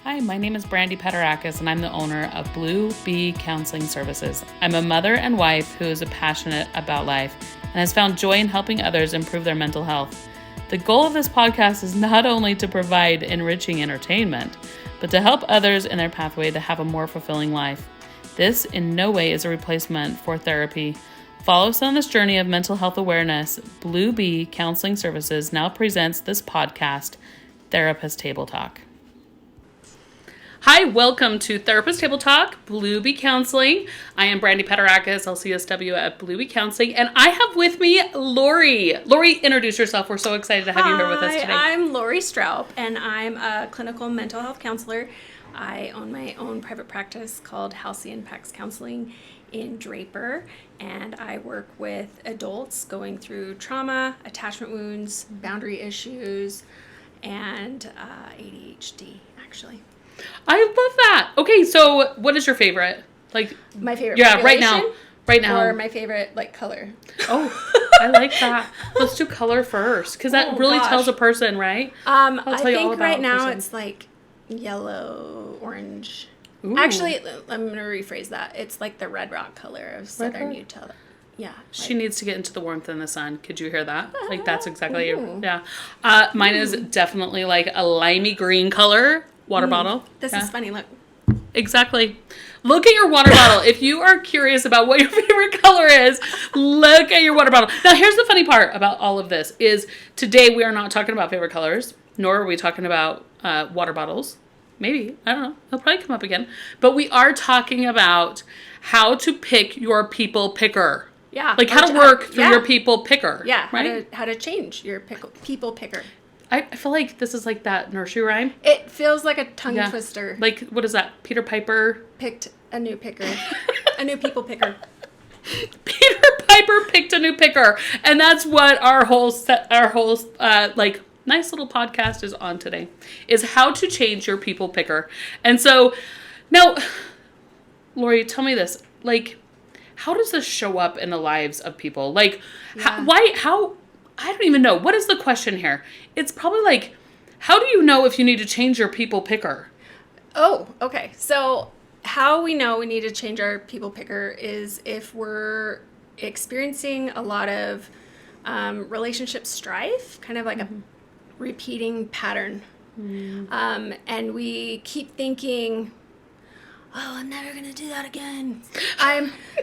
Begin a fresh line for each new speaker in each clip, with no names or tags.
Hi, my name is Brandie Paterakis, and I'm the owner of Blue Bee Counseling Services. I'm a mother and wife who is passionate about life and has found joy in helping others improve their mental health. The goal of this podcast is not only to provide enriching entertainment, but to help others in their pathway to have a more fulfilling life. This in no way is a replacement for therapy. Follow us on this journey of mental health awareness. Blue Bee Counseling Services now presents this podcast, Therapist Table Talk. Hi, welcome to Therapist Table Talk, Blue Bee Counseling. I am Brandie Paterakis, LCSW at Blue Bee Counseling, and I have with me Lori. Lori, introduce yourself. We're so excited to have you here with us today.
Hi, I'm Lori Stroup, and I'm a clinical mental health counselor. I own my own private practice called Halcyon Pax Counseling in Draper, and I work with adults going through trauma, attachment wounds, boundary issues, and ADHD, actually.
I love that. Okay, so what is your favorite? Like
my favorite.
Yeah, right now.
Or my favorite color.
Oh, I like that. Let's do color first, because that really tells a person, right?
I think right now it's like yellow, orange. Ooh. Actually, I'm going to rephrase that. It's like the red rock color of southern Utah. Yeah.
She needs to get into the warmth in the sun. Could you hear that? Like, that's exactly yeah. Mine is definitely like a limey green color water bottle.
This is funny. Look.
Exactly. Look at your water bottle. If you are curious about what your favorite color is, look at your water bottle. Now, here's the funny part about all of this is today we are not talking about favorite colors, nor are we talking about water bottles. Maybe. I don't know. It'll probably come up again. But we are talking about how to pick your people picker.
Yeah.
Like how to work through your people picker.
Yeah.
Right?
How to change your people picker.
I feel like this is like that nursery rhyme.
It feels like a tongue twister.
Like, what is that? Peter Piper
picked a new picker. A new people picker.
Peter Piper picked a new picker. And that's what our whole nice little podcast is on today, is how to change your people picker. And so now, Lori, tell me this, like, how does this show up in the lives of people? Like, how, I don't even know. What is the question here? It's probably like, how do you know if you need to change your people picker?
Oh, okay. So how we know we need to change our people picker is if we're experiencing a lot of relationship strife, kind of like a repeating pattern. And we keep thinking, oh, I'm never going to do that again.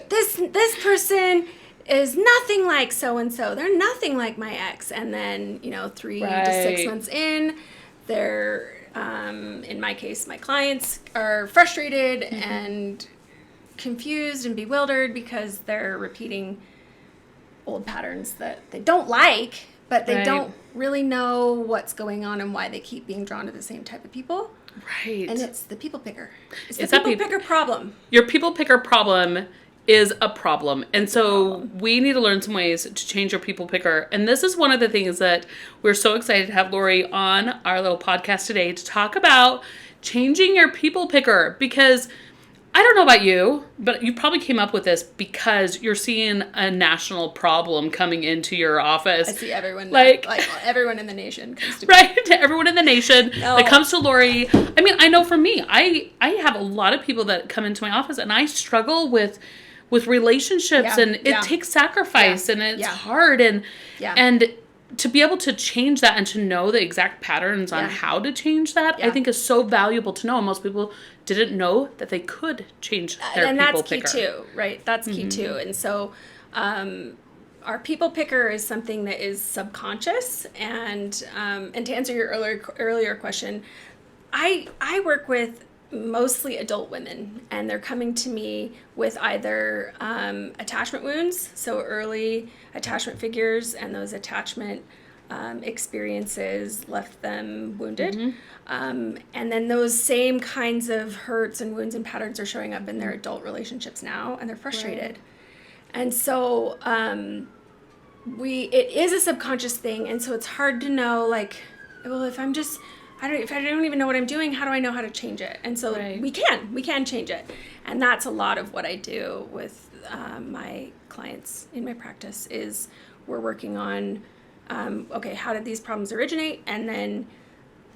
This person is nothing like so-and-so. They're nothing like my ex. And then, 3 to 6 months in, they're, in my case, my clients are frustrated and confused and bewildered because they're repeating old patterns that they don't like, but they don't really know what's going on and why they keep being drawn to the same type of people.
Right.
And it's the people picker. It's the people picker problem.
Your people picker problem is a problem. And so we need to learn some ways to change your people picker. And this is one of the things that we're so excited to have Lori on our little podcast today to talk about changing your people picker. Because I don't know about you, but you probably came up with this because you're seeing a national problem coming into your office.
I see everyone, like everyone in the nation comes to me.
Right, to everyone in the nation that comes to Lori. I mean, I know for me, I have a lot of people that come into my office and I struggle with relationships and it takes sacrifice and it's hard and to be able to change that and to know the exact patterns on how to change that, I think is so valuable to know. And most people didn't know that they could change their
and
people
that's
picker.
Key too, right? That's key too. And so our people picker is something that is subconscious. And to answer your earlier question, I work with mostly adult women, and they're coming to me with either attachment wounds, so early attachment figures, and those attachment experiences left them wounded. And then those same kinds of hurts and wounds and patterns are showing up in their adult relationships now, and they're frustrated. Right. And so it is a subconscious thing, and so it's hard to know, like, well, if I don't even know what I'm doing, how do I know how to change it? And so we can change it. And that's a lot of what I do with my clients in my practice is we're working on, how did these problems originate? And then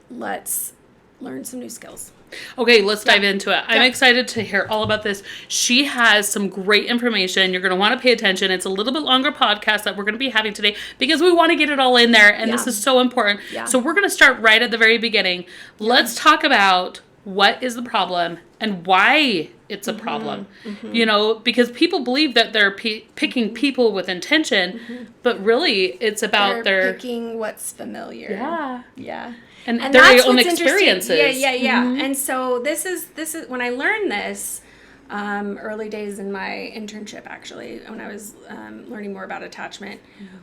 let's learn some new skills.
Okay, let's dive into it. I'm excited to hear all about this. She has some great information. You're going to want to pay attention. It's a little bit longer podcast that we're going to be having today because we want to get it all in there, and this is so important.
Yeah.
So we're going to start right at the very beginning. Let's talk about what is the problem and why it's a problem. You know, because people believe that they're picking people with intention, but really it's about
they're picking what's familiar. Yeah.
And their own experiences.
Yeah. And so this is when I learned this, early days in my internship, actually, when I was learning more about attachment,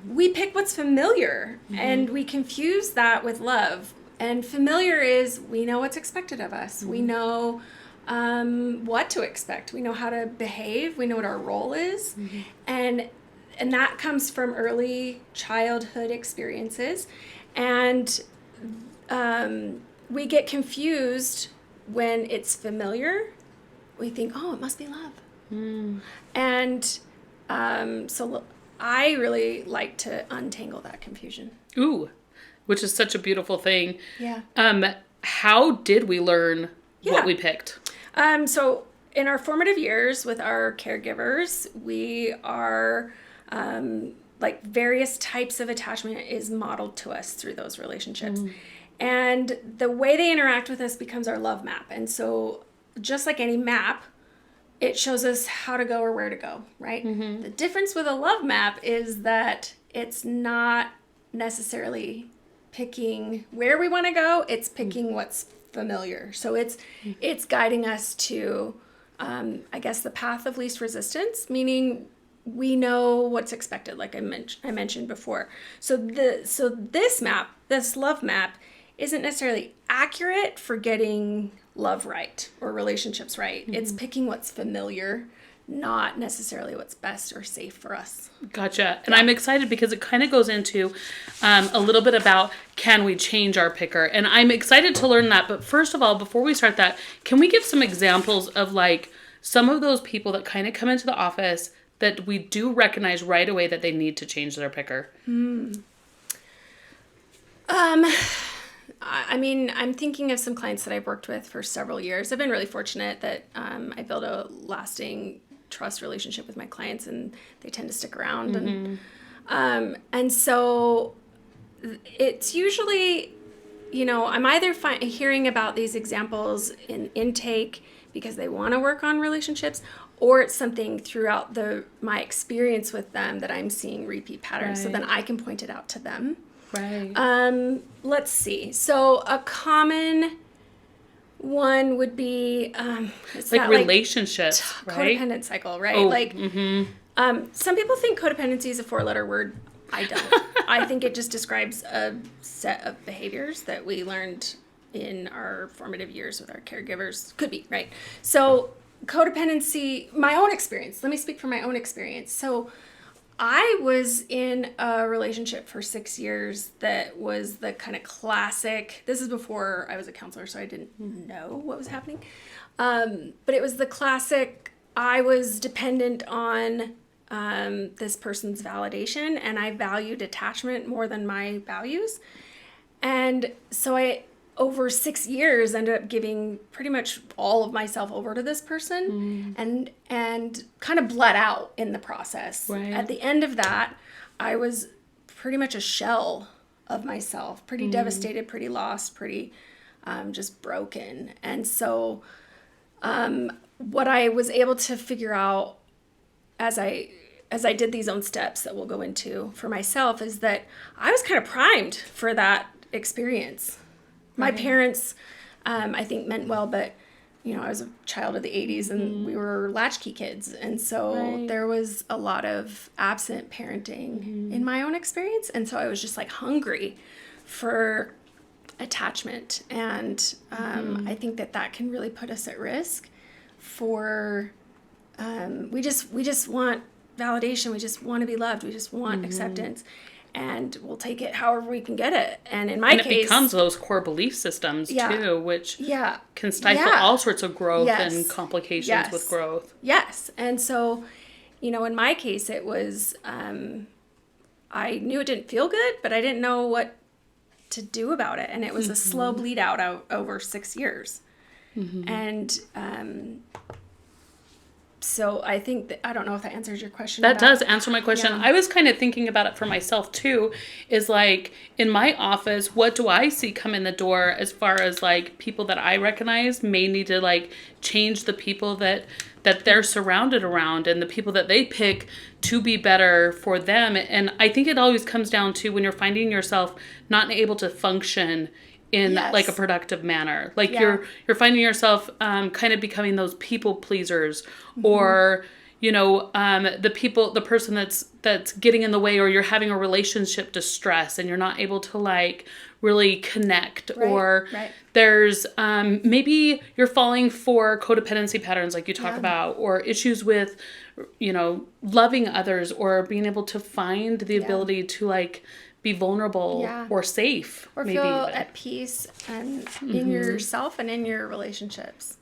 we pick what's familiar and we confuse that with love. And familiar is, we know what's expected of us. We know what to expect. We know how to behave. We know what our role is. And that comes from early childhood experiences. And we get confused when it's familiar. We think, oh, it must be love. And so I really like to untangle that confusion.
Ooh, which is such a beautiful thing.
Yeah.
How did we learn what we picked?
So in our formative years with our caregivers, we are like various types of attachment is modeled to us through those relationships. And the way they interact with us becomes our love map. And so just like any map, it shows us how to go or where to go, right? The difference with a love map is that it's not necessarily picking where we want to go. It's picking what's familiar. So it's guiding us to, I guess, the path of least resistance, meaning we know what's expected, like I mentioned before. So this map, this love map, isn't necessarily accurate for getting love right or relationships right. It's picking what's familiar, not necessarily what's best or safe for us.
Gotcha. And I'm excited because it kind of goes into a little bit about, can we change our picker? And I'm excited to learn that. But first of all, before we start that, can we give some examples of like some of those people that kind of come into the office that we do recognize right away that they need to change their picker?
I mean, I'm thinking of some clients that I've worked with for several years. I've been really fortunate that I built a lasting trust relationship with my clients, and they tend to stick around. And so it's usually, you know, I'm either hearing about these examples in intake because they want to work on relationships, or it's something throughout my experience with them that I'm seeing repeat patterns. So then I can point it out to them.
Right.
Let's see. So a common one would be it's
like
that,
relationships, right?
Codependent cycle, right?
Oh,
Some people think codependency is a 4-letter word. I don't. I think it just describes a set of behaviors that we learned in our formative years with our caregivers. Could be, right? So codependency, my own experience. Let me speak from my own experience. So I was in a relationship for 6 years that was the kind of classic. This is before I was a counselor, so I didn't know what was happening. But it was the classic, I was dependent on this person's validation, and I valued attachment more than my values. And so I, over 6 years, ended up giving pretty much all of myself over to this person and kind of bled out in the process.
Right.
At the end of that, I was pretty much a shell of myself, pretty devastated, pretty lost, pretty just broken. And so what I was able to figure out as I did these own steps that we'll go into for myself is that I was kind of primed for that experience. My parents, I think, meant well, but, you know, I was a child of the 80s and we were latchkey kids. And so there was a lot of absent parenting in my own experience. And so I was just like hungry for attachment. And I think that can really put us at risk for, we just want validation. We just want to be loved. We just want acceptance. And we'll take it however we can get it. And in my case,
it becomes those core belief systems too, which can stifle all sorts of growth and complications with growth.
Yes. And so, you know, in my case, it was, I knew it didn't feel good, but I didn't know what to do about it. And it was a slow bleed out over 6 years. And so I think that, I don't know if that answers your question.
That does answer my question. I was kind of thinking about it for myself too, is like in my office, what do I see come in the door as far as like people that I recognize may need to like change the people that they're surrounded around and the people that they pick to be better for them. And I think it always comes down to when you're finding yourself not able to function in like a productive manner, like you're finding yourself kind of becoming those people pleasers, or the person that's getting in the way, or you're having a relationship distress and you're not able to like really connect, or there's maybe you're falling for codependency patterns like you talk about, or issues with loving others, or being able to find the ability to like be vulnerable or safe,
or
maybe
feel
even
at peace and in yourself and in your relationships.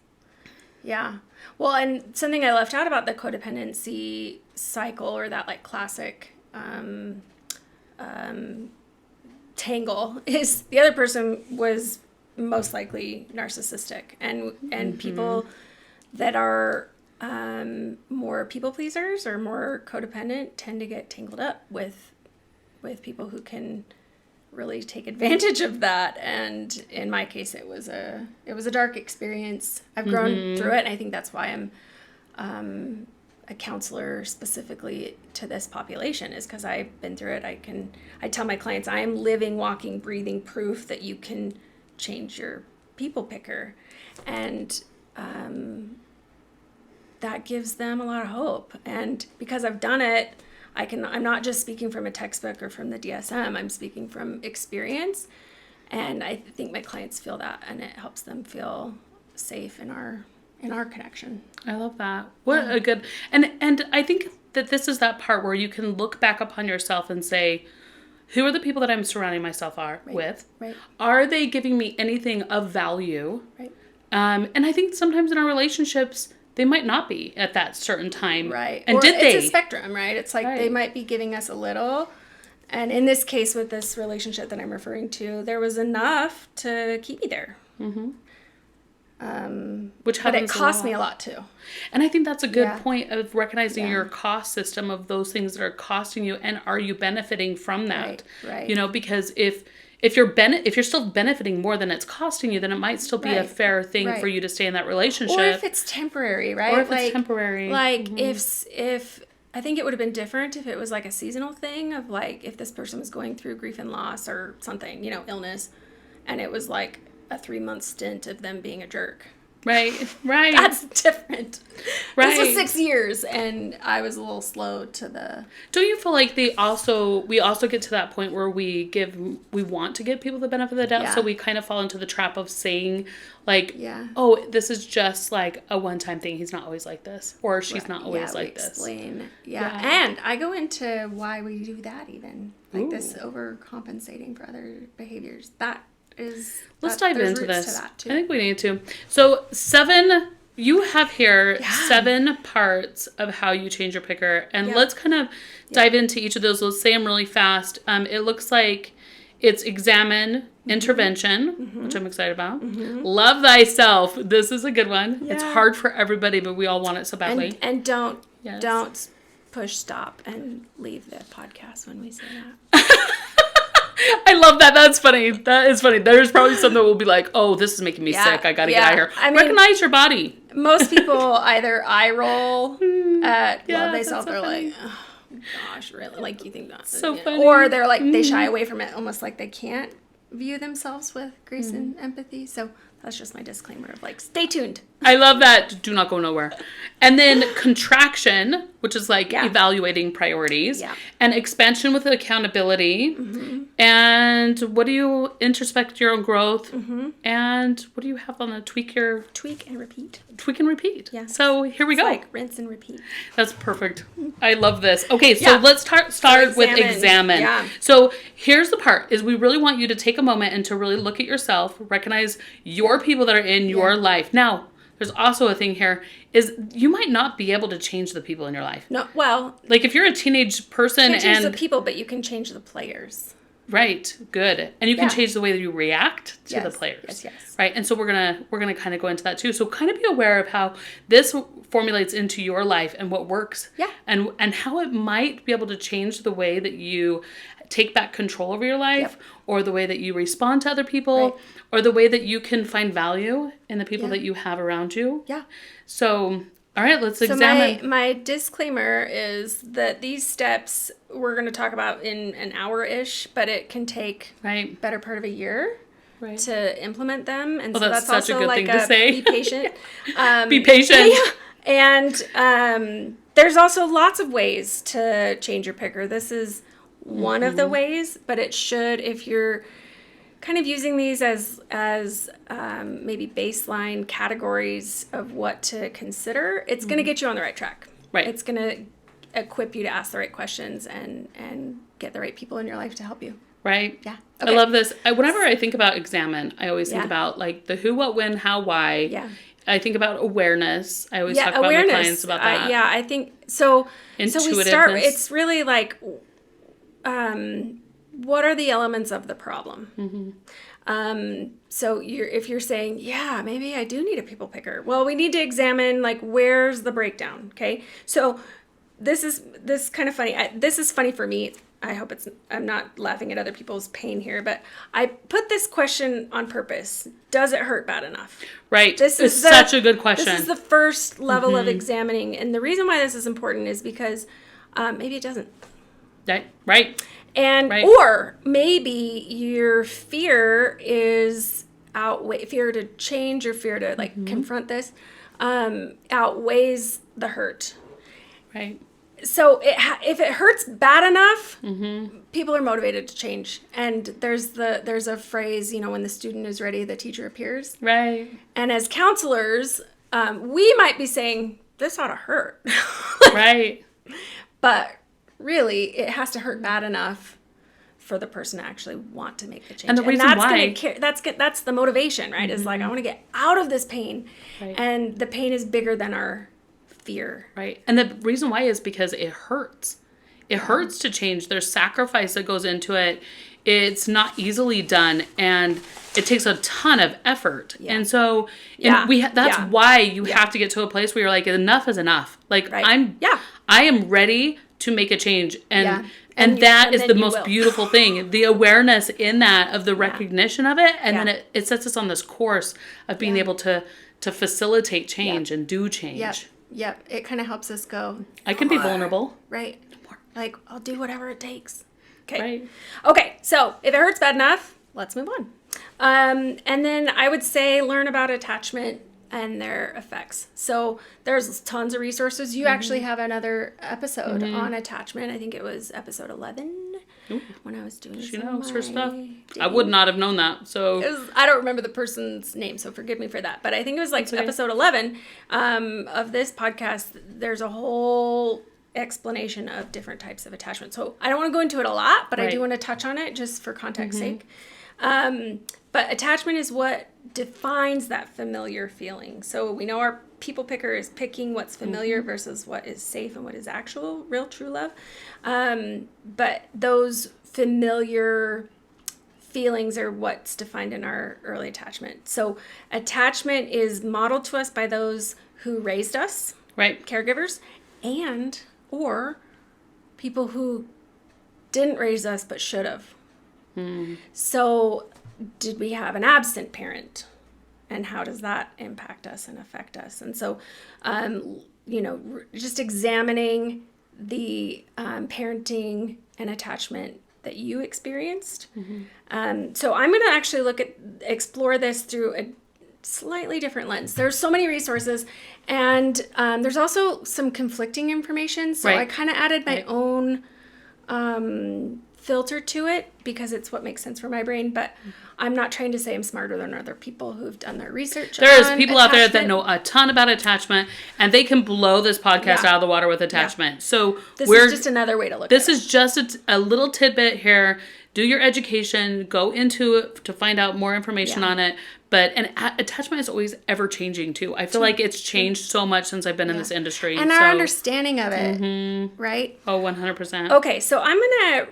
Well, and something I left out about the codependency cycle, or that like classic tangle, is the other person was most likely narcissistic, and people that are more people pleasers or more codependent tend to get tangled up with people who can really take advantage of that. And in my case, it was a dark experience. I've grown through it, and I think that's why I'm a counselor specifically to this population, is because I've been through it. I tell my clients, I am living, walking, breathing proof that you can change your people picker, and that gives them a lot of hope. And because I've done it, I'm not just speaking from a textbook or from the DSM, I'm speaking from experience. And I think my clients feel that, and it helps them feel safe in our connection.
I love that. What a good, and I think that this is that part where you can look back upon yourself and say, who are the people that I'm surrounding myself with? Right. Are they giving me anything of value? Right. And I think sometimes in our relationships, they might not be at that certain time.
Right.
And
it's a spectrum, right? It's like they might be giving us a little. And in this case, with this relationship that I'm referring to, there was enough to keep me there. But it cost me a lot too.
And I think that's a good point of recognizing your cost system of those things that are costing you, and are you benefiting from that? Right. Because if you're still benefiting more than it's costing you, then it might still be a fair thing for you to stay in that relationship.
Or if it's temporary, right?
Or if it's temporary.
Like if I think it would have been different if it was like a seasonal thing of like if this person was going through grief and loss or something, illness, and it was like a 3-month stint of them being a jerk.
Right.
That's different.
Right.
This was 6 years, and I was a little slow to the...
Don't you feel like we also get to that point where we want to give people the benefit of the doubt, so we kind of fall into the trap of saying, like, oh, this is just like a one-time thing. He's not always like this, or she's not always like this.
Explain. Yeah, and I go into why we do that even. Like this overcompensating for other behaviors. Let's
dive into this. I think we need to. So you have here 7 parts of how you change your picker, and let's kind of dive into each of those. Let's say them really fast. It looks like it's examine, intervention, which I'm excited about. Love thyself. This is a good one. It's hard for everybody, but we all want it so badly.
And don't push stop and leave the podcast when we say that.
I love that. That's funny. That is funny. There's probably some that will be like, oh, this is making me sick. I got to get out of here. Recognize your body.
Most people either eye roll at love thyself, or like, oh, gosh, really? Like, you think that's
so funny.
Or they're like, they shy away from it, almost like they can't view themselves with grace and empathy. So that's just my disclaimer of like, stay tuned.
I love that. Do not go nowhere. And then contraction, which is like evaluating priorities, and expansion with accountability. And what do you introspect your own growth? And what do you have on the tweak and repeat? Tweak and repeat. Yeah. So here we go.
Like rinse and repeat.
That's perfect. I love this. Okay, so let's start with examine.
Yeah.
So here's the part, is we really want you to take a moment and to really look at yourself, recognize your people that are in your life. Now, there's also a thing here, is you might not be able to change the people in your life.
No, well...
Like if you're a teenage person
you can't change the people, but you can change the players.
Right. Good. And you can change the way that you react to the players.
Yes.
Right. And so we're gonna kind of go into that too. So kind of be aware of how this formulates into your life and what works.
Yeah.
And how it might be able to change the way that you take back control over your life, or the way that you respond to other people, or the way that you can find value in the people that you have around you.
Yeah.
So, all right, let's examine.
So my disclaimer is that these steps we're going to talk about in an hour-ish, but it can take better part of a year to implement them. And so that's
such
also
a good thing to say.
Be patient.
Be patient.
And there's also lots of ways to change your picker. This is one of the ways, but it should, if you're kind of using these as maybe baseline categories of what to consider, it's going to get you on the right track.
Right.
It's going to equip you to ask the right questions and get the right people in your life to help you.
Right.
Yeah. Okay.
I love this. Whenever I think about examine, I always think about like the who, what, when, how, why.
Yeah.
I think about awareness. I always talk about my clients about that.
I think so. So we start. It's really like, what are the elements of the problem? So if you're saying, yeah, maybe I do need a people picker. Well, we need to examine like where's the breakdown. Okay. So this is kind of funny. This is funny for me. I hope I'm not laughing at other people's pain here, but I put this question on purpose. Does it hurt bad enough?
Right. This is such a good question.
This is the first level of examining. And the reason why this is important is because maybe it doesn't.
Right.
And or maybe your fear is fear to change or fear to like confront this outweighs the hurt.
Right.
So if it hurts bad enough, people are motivated to change. And there's a phrase, when the student is ready, the teacher appears.
Right.
And as counselors, we might be saying, this ought to hurt.
Right.
But really, it has to hurt bad enough for the person to actually want to make the change.
And the reason why...
That's the motivation, right? Is like, I want to get out of this pain. Right. And the pain is bigger than our fear.
Right. And the reason why is because it hurts. It hurts to change. There's sacrifice that goes into it. It's not easily done, and it takes a ton of effort. Yeah. And so that's why you have to get to a place where you're like, enough is enough. Like I am ready to make a change. And that is the most beautiful thing. The awareness in that of the recognition of it. And then it sets us on this course of being able to facilitate change and do change.
Yep. It kind of helps us go.
I can be vulnerable.
Right. Like, I'll do whatever it takes. Okay.
Right.
Okay. So if it hurts bad enough, let's move on. And then I would say learn about attachment and their effects. So there's tons of resources. You actually have another episode on attachment. I think it was episode 11 when I was doing
She knows her stuff. I would not have known that. So
I don't remember the person's name, so forgive me for that. But I think it was like episode 11 of this podcast. There's a whole explanation of different types of attachment. So I don't want to go into it a lot, but I do want to touch on it just for context sake. But attachment is what defines that familiar feeling. So we know our people picker is picking what's familiar versus what is safe and what is actual, real, true love. But those familiar feelings are what's defined in our early attachment. So attachment is modeled to us by those who raised us, caregivers, and or people who didn't raise us but should have. So did we have an absent parent? And how does that impact us and affect us? And so, just examining the parenting and attachment that you experienced. So I'm going to actually explore this through a slightly different lens. There's so many resources, and there's also some conflicting information. So I kind of added my own filter to it because it's what makes sense for my brain, but I'm not trying to say I'm smarter than other people who've done their research.
There's people out there that know a ton about attachment, and they can blow this podcast out of the water with attachment. So
this is just another way to look at it.
This is just a little tidbit here. Do your education, go into it to find out more information on it. And attachment is always ever changing too. I feel like it's changed so much since I've been in this industry.
And our understanding of it, right?
Oh, 100%.
Okay, so I'm going to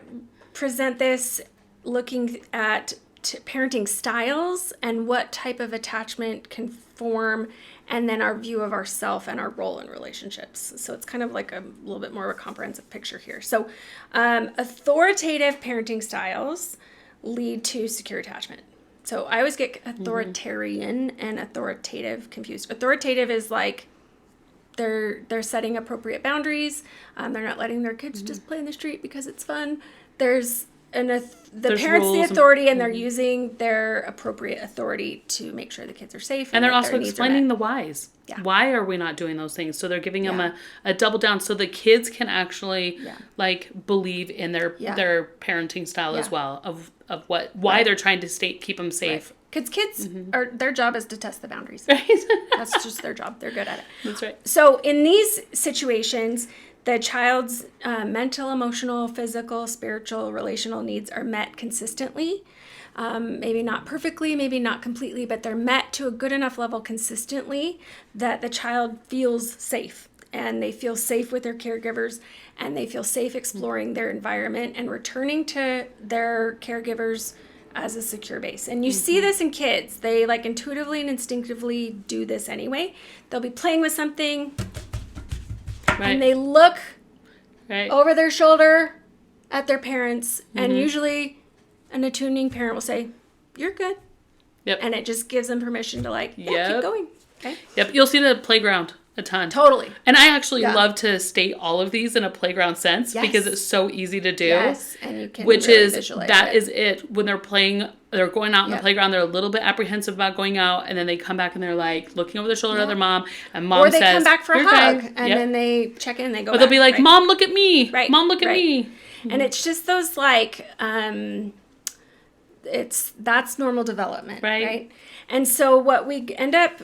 present this looking at parenting styles and what type of attachment can form, and then our view of ourself and our role in relationships. So it's kind of like a little bit more of a comprehensive picture here. So authoritative parenting styles lead to secure attachment. So I always get authoritarian and authoritative confused. Authoritative is like they're setting appropriate boundaries. They're not letting their kids just play in the street because it's fun. There's parents the authority, and they're using their appropriate authority to make sure the kids are safe.
And they're also explaining the whys. Yeah. Why are we not doing those things? So they're giving them a double down so the kids can actually like believe in their parenting style as well of why they're trying to keep them safe.
Because kids are, their job is to test the boundaries.
Right.
That's just their job. They're good at it.
That's right.
So in these situations, the child's mental, emotional, physical, spiritual, relational needs are met consistently. Maybe not perfectly, maybe not completely, but they're met to a good enough level consistently that the child feels safe. And they feel safe with their caregivers, and they feel safe exploring their environment and returning to their caregivers as a secure base. And you see this in kids. They like intuitively and instinctively do this anyway. They'll be playing with something, and they look over their shoulder at their parents, and usually an attuning parent will say, "You're good."
Yep.
And it just gives them permission to like, keep going. Okay.
Yep. You'll see the playground a ton.
Totally.
And I actually love to state all of these in a playground sense because it's so easy to do.
Yes. And you can
which
really
is,
visualize
that
it.
is it. When they're playing, they're going out in the playground, they're a little bit apprehensive about going out, and then they come back and they're like looking over their shoulder at their mom, and mom says,
or they come back for a hug,
good.
and then they check in and they go
Or
back.
they'll be like, Mom, look at me.
Right.
Mom, look at me.
And it's just those like, that's normal development, right? And so what we end up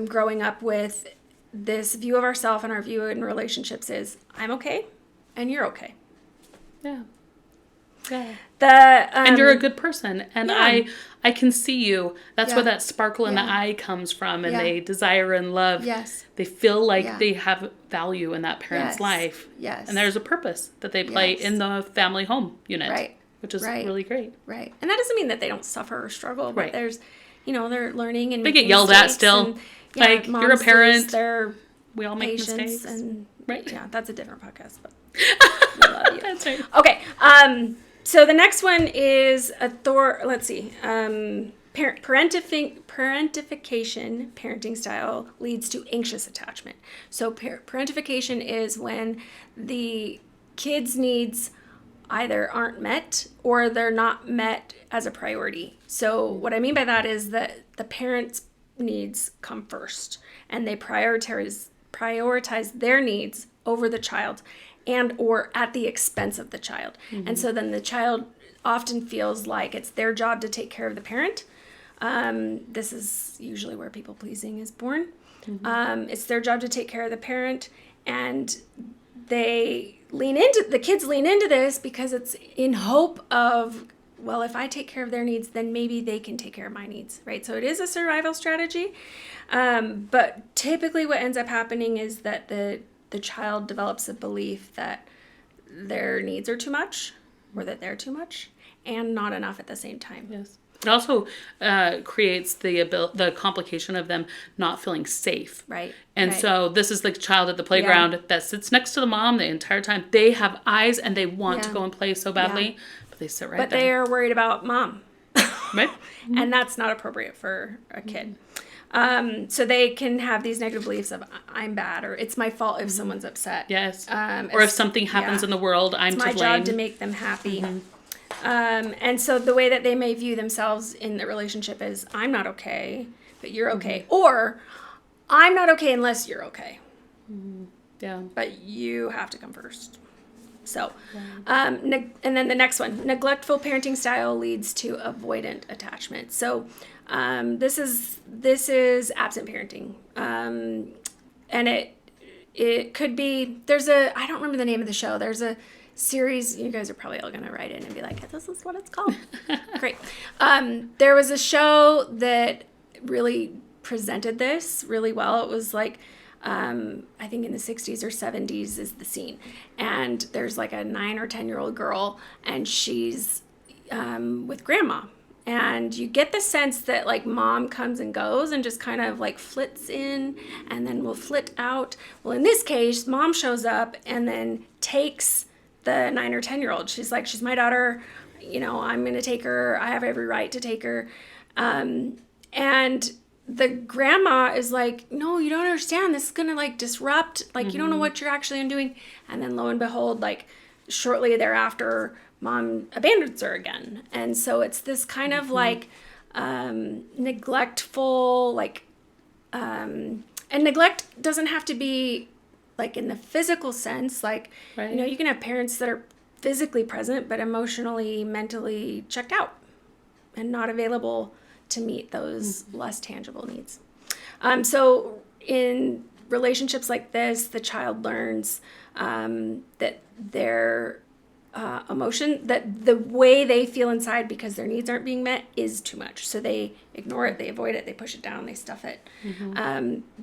growing up with, this view of ourselves and our view in relationships is, I'm okay and you're okay.
Yeah. Yeah.
And
you're a good person, and I can see you. That's where that sparkle in the eye comes from, and they desire and love.
Yes.
They feel like they have value in that parent's life.
Yes.
And there's a purpose that they play in the family home unit.
Right.
Which is really great.
Right. And that doesn't mean that they don't suffer or struggle, but there's, they're learning and
they get yelled at still.
And,
like, you're a parent.
We
all make mistakes.
And,
right.
Yeah, that's a different podcast, but we love you.
That's right.
Okay. So the next one is parentification parenting style leads to anxious attachment. So parentification is when the kids' needs either aren't met or they're not met as a priority. So what I mean by that is that the parents' needs come first, and they prioritize their needs over the child, and or at the expense of the child. And so then the child often feels like it's their job to take care of the parent. This is usually where people pleasing is born. It's their job to take care of the parent, and the kids lean into this because it's in hope of, well, if I take care of their needs, then maybe they can take care of my needs, right? So it is a survival strategy. But typically what ends up happening is that the child develops a belief that their needs are too much, or that they're too much, and not enough at the same time.
Yes. It also creates the complication of them not feeling safe.
Right.
And so this is the child at the playground that sits next to the mom the entire time. They have eyes and they want to go and play so badly, but they sit right there.
But they are worried about mom.
Right.
And that's not appropriate for a kid. So they can have these negative beliefs of, I'm bad, or it's my fault if someone's upset.
Yes. Or if something happens in the world, I'm to blame.
It's my job to make them happy. And so the way that they may view themselves in the relationship is, I'm not okay, but you're okay. Or, I'm not okay unless you're okay.
Yeah.
But you have to come first. So, and then the next one, neglectful parenting style leads to avoidant attachment. So, this is absent parenting. And it could be, I don't remember the name of the show. There's a series, you guys are probably all going to write in and be like, this is what it's called. Great. There was a show that really presented this really well. It was like, I think in the 60s or 70s is the scene. And there's like a 9 or 10-year-old girl, and she's with grandma. And you get the sense that like mom comes and goes and just kind of like flits in and then will flit out. Well, in this case, mom shows up and then takes the 9 or 10-year-old. She's like, she's my daughter. You know, I'm going to take her. I have every right to take her. And the grandma is like, no, you don't understand. This is going to like disrupt. Like, you don't know what you're actually undoing. And then lo and behold, like shortly thereafter, mom abandons her again. And so it's this kind of like neglectful, like, and neglect doesn't have to be like in the physical sense. Like,
right.
You know, you can have parents that are physically present, but emotionally, mentally checked out and not available to meet those less tangible needs. So in relationships like this, the child learns that their emotion, that the way they feel inside because their needs aren't being met is too much. So they ignore it, they avoid it, they push it down, they stuff it.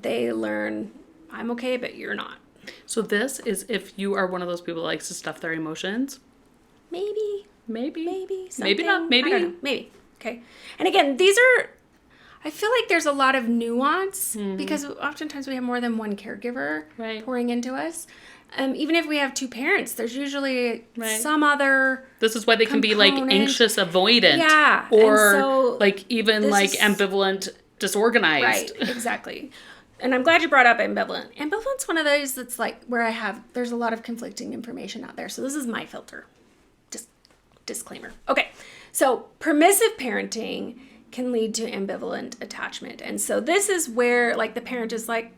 They learn, I'm okay, but you're not.
So this is if you are one of those people that likes to stuff their emotions.
Maybe not. Maybe. Okay. And again, I feel like there's a lot of nuance because oftentimes we have more than one caregiver pouring into us. Even if we have 2 parents, there's usually some other.
This is why they can be like anxious avoidant.
Yeah.
Or
so
like even like ambivalent disorganized.
Right. Exactly. And I'm glad you brought up ambivalent. Ambivalent's one of those that's like where there's a lot of conflicting information out there. So this is my filter. Just disclaimer. Okay. So permissive parenting can lead to ambivalent attachment. And so this is where like the parent is like,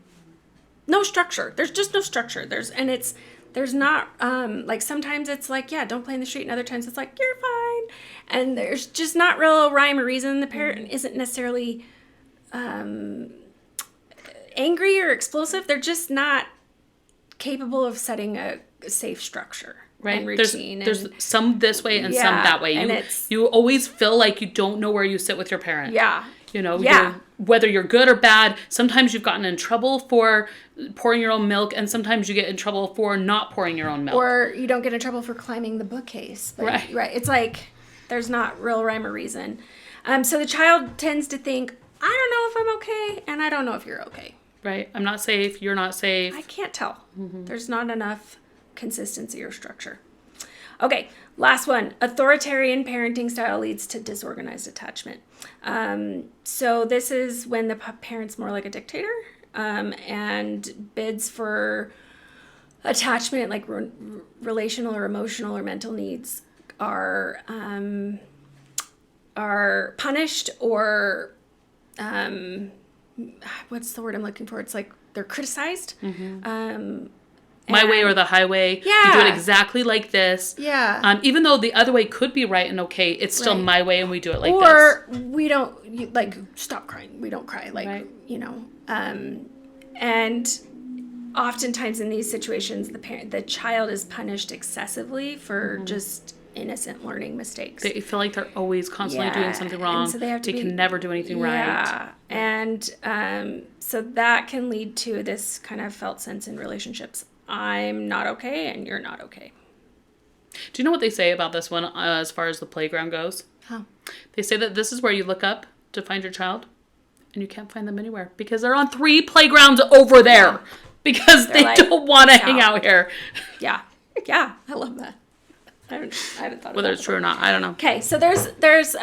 no structure. There's just no structure. There's not, like sometimes it's like, yeah, don't play in the street. And other times it's like, you're fine. And there's just not real rhyme or reason. The parent isn't necessarily angry or explosive. They're just not capable of setting a safe structure.
Right.
And routine.
There's some this way and some that way. You always feel like you don't know where you sit with your parent.
Yeah.
You know, whether you're good or bad. Sometimes you've gotten in trouble for pouring your own milk, and sometimes you get in trouble for not pouring your own milk.
Or you don't get in trouble for climbing the bookcase. But, right. It's like there's not real rhyme or reason. So the child tends to think, I don't know if I'm okay, and I don't know if you're okay.
Right. I'm not safe. You're not safe.
I can't tell. There's not enough consistency or structure. Okay, last one. Authoritarian parenting style leads to disorganized attachment. So this is when the parent's more like a dictator and bids for attachment, like relational or emotional or mental needs are punished or what's the word I'm looking for? It's like they're criticized. My
way or the highway.
Yeah.
You do it exactly like this.
Yeah.
Even though the other way could be right and okay, it's still my way and we do it like this.
Or we don't, like, stop crying. We don't cry. Like, you know. And oftentimes in these situations, the child is punished excessively for just innocent learning mistakes.
They feel like they're always constantly doing something wrong. So they can never do anything right.
Yeah. And so that can lead to this kind of felt sense in relationships. I'm not okay and you're not okay.
Do you know what they say about this one as far as the playground goes?
Huh.
They say that this is where you look up to find your child and you can't find them anywhere because they're on 3 playgrounds over there because they don't want to hang out here.
Yeah. Yeah. I love that. I haven't thought
whether it's true or not. I don't know.
Okay, so there's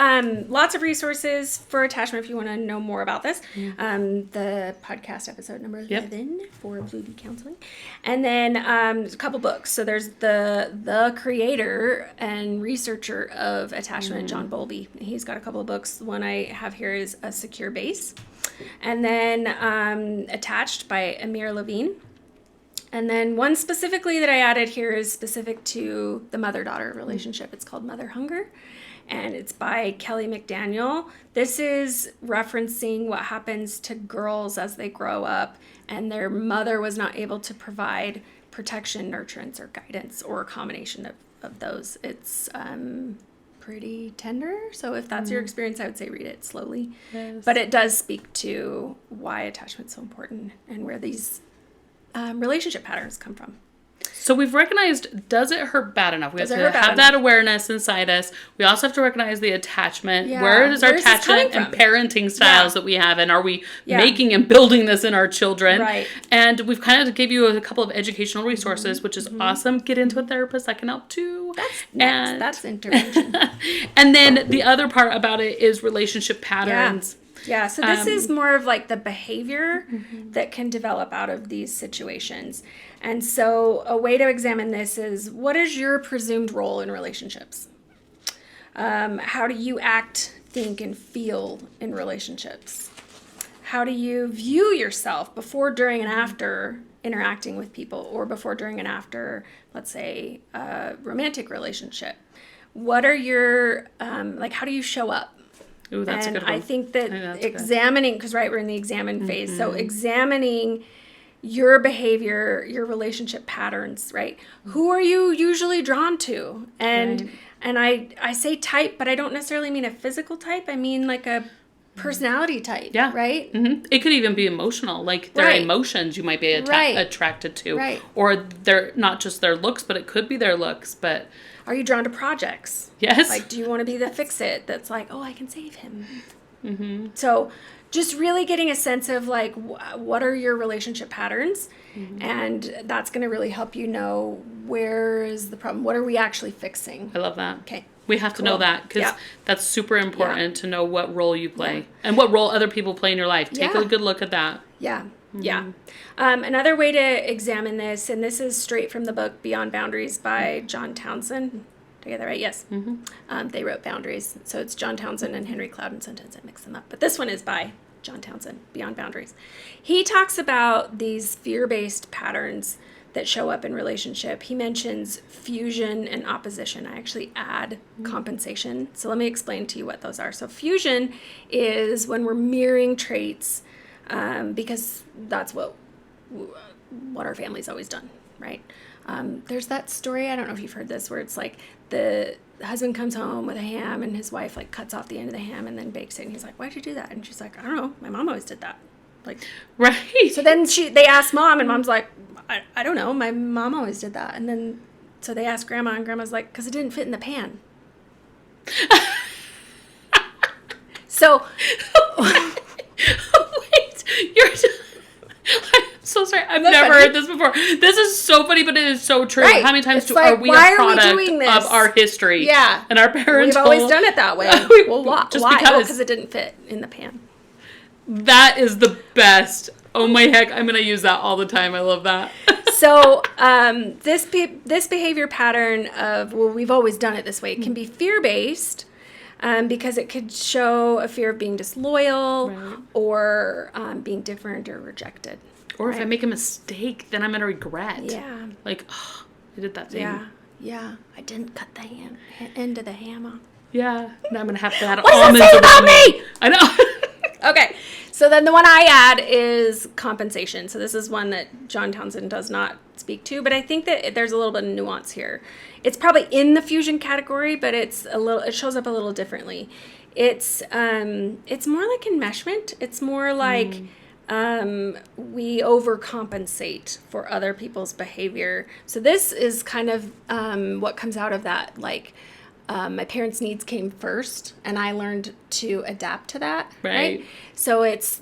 lots of resources for attachment if you want to know more about this. The podcast episode number 11 for Blue Bee Counseling, and then a couple books. So there's the creator and researcher of attachment, John Bowlby. He's got a couple of books. The one I have here is A Secure Base, and then Attached by Amir Levine. And then one specifically that I added here is specific to the mother-daughter relationship. It's called Mother Hunger, and it's by Kelly McDaniel. This is referencing what happens to girls as they grow up and their mother was not able to provide protection, nurturance, or guidance, or a combination of those. It's pretty tender. So if that's your experience, I would say read it slowly. Yes. But it does speak to why attachment's so important and where these relationship patterns come from.
So we've recognized, does it hurt bad enough? We have to have that awareness inside us. We also have to recognize the attachment. Yeah. Where is our attachment and parenting styles that we have? And are we making and building this in our children?
Right.
And we've kind of gave you a couple of educational resources, which is awesome. Get into a therapist that can help too.
That's intervention.
And then the other part about it is relationship patterns.
Yeah, so this is more of like the behavior that can develop out of these situations. And so a way to examine this is, what is your presumed role in relationships? How do you act, think, and feel in relationships? How do you view yourself before, during, and after interacting with people, or before, during, and after, let's say, a romantic relationship? What are your, how do you show up?
Ooh, that's a good one.
I think that examining, because we're in the examine phase, so examining your behavior, your relationship patterns, right? Who are you usually drawn to? And I say type, but I don't necessarily mean a physical type. I mean like a personality type, right?
It could even be emotional, like their emotions you might be attracted to, or they're not just their looks, but it could be their looks. But
are you drawn to projects?
Yes.
Like, do you want to be the fix-it that's like, oh, I can save him? So just really getting a sense of like, what are your relationship patterns? And that's going to really help you know, where is the problem? What are we actually fixing?
I love that.
Okay.
We have to know that, because that's super important to know what role you play and what role other people play in your life. Take a good look at that.
Another way to examine this, and this is straight from the book Beyond Boundaries by John Townsend. Did I get that right? Yes. They wrote Boundaries. So it's John Townsend and Henry Cloud, sometimes I mix them up. But this one is by John Townsend, Beyond Boundaries. He talks about these fear-based patterns that show up in relationship. He mentions fusion and opposition. I actually add compensation. So let me explain to you what those are. So fusion is when we're mirroring traits, because that's what our family's always done, right? There's that story, I don't know if you've heard this, where it's like the husband comes home with a ham and his wife like cuts off the end of the ham and then bakes it, and he's like, why'd you do that? And she's like, I don't know, my mom always did that. Like,
right.
So then they asked mom, and mom's like, I don't know, my mom always did that. And then so they asked grandma, and grandma's like, because it didn't fit in the pan. So
wait, I'm so sorry. I've never heard this before. This is so funny, but it is so true. Right. How many times are we a product of our history?
Yeah.
And our parents
We've always done it that way. Well, why? Because it didn't fit in the pan.
That is the best. Oh my heck, I'm going to use that all the time. I love that.
So this behavior pattern of, well, we've always done it this way, can be fear-based, because it could show a fear of being disloyal, or being different or rejected.
Or if I make a mistake, then I'm going to regret.
Yeah.
Like, oh, I did that thing.
Yeah. I didn't cut the end of the ham off.
Yeah. Now I'm going to have to add
what
almonds
does that say about me?
I know.
Okay. So then the one I add is compensation. So this is one that John Townsend does not speak to, but I think that there's a little bit of nuance here. It's probably in the fusion category, but it shows up a little differently. It's more like enmeshment. It's more like we overcompensate for other people's behavior. So this is kind of what comes out of that, like, my parents' needs came first, and I learned to adapt to that. Right. So it's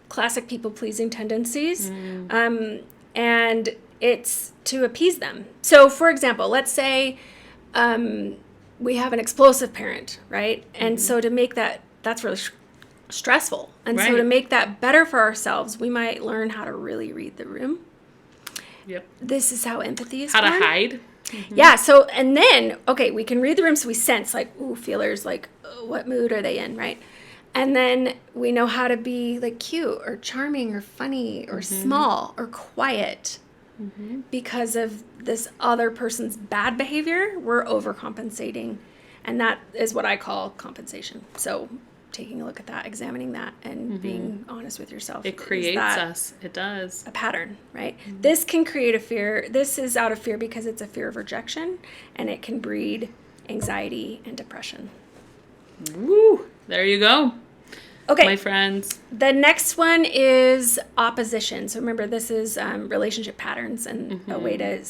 classic people-pleasing tendencies, and it's to appease them. So, for example, let's say we have an explosive parent, right? And so to make that's really stressful. And so to make that better for ourselves, we might learn how to really read the room.
Yep.
This is how empathy is
How
born.
to hide.
Yeah, so, and then, okay, we can read the room, so we sense, like, ooh, feelers, like, what mood are they in, right? And then we know how to be, like, cute or charming or funny or small or quiet. Because of this other person's bad behavior, we're overcompensating. And that is what I call compensation. So taking a look at that, examining that, and being honest with yourself.
It creates us. It does.
A pattern, right? This can create a fear. This is out of fear because it's a fear of rejection, and it can breed anxiety and depression.
Woo! There you go.
Okay.
my friends.
The next one is opposition. So remember, this is relationship patterns and a way to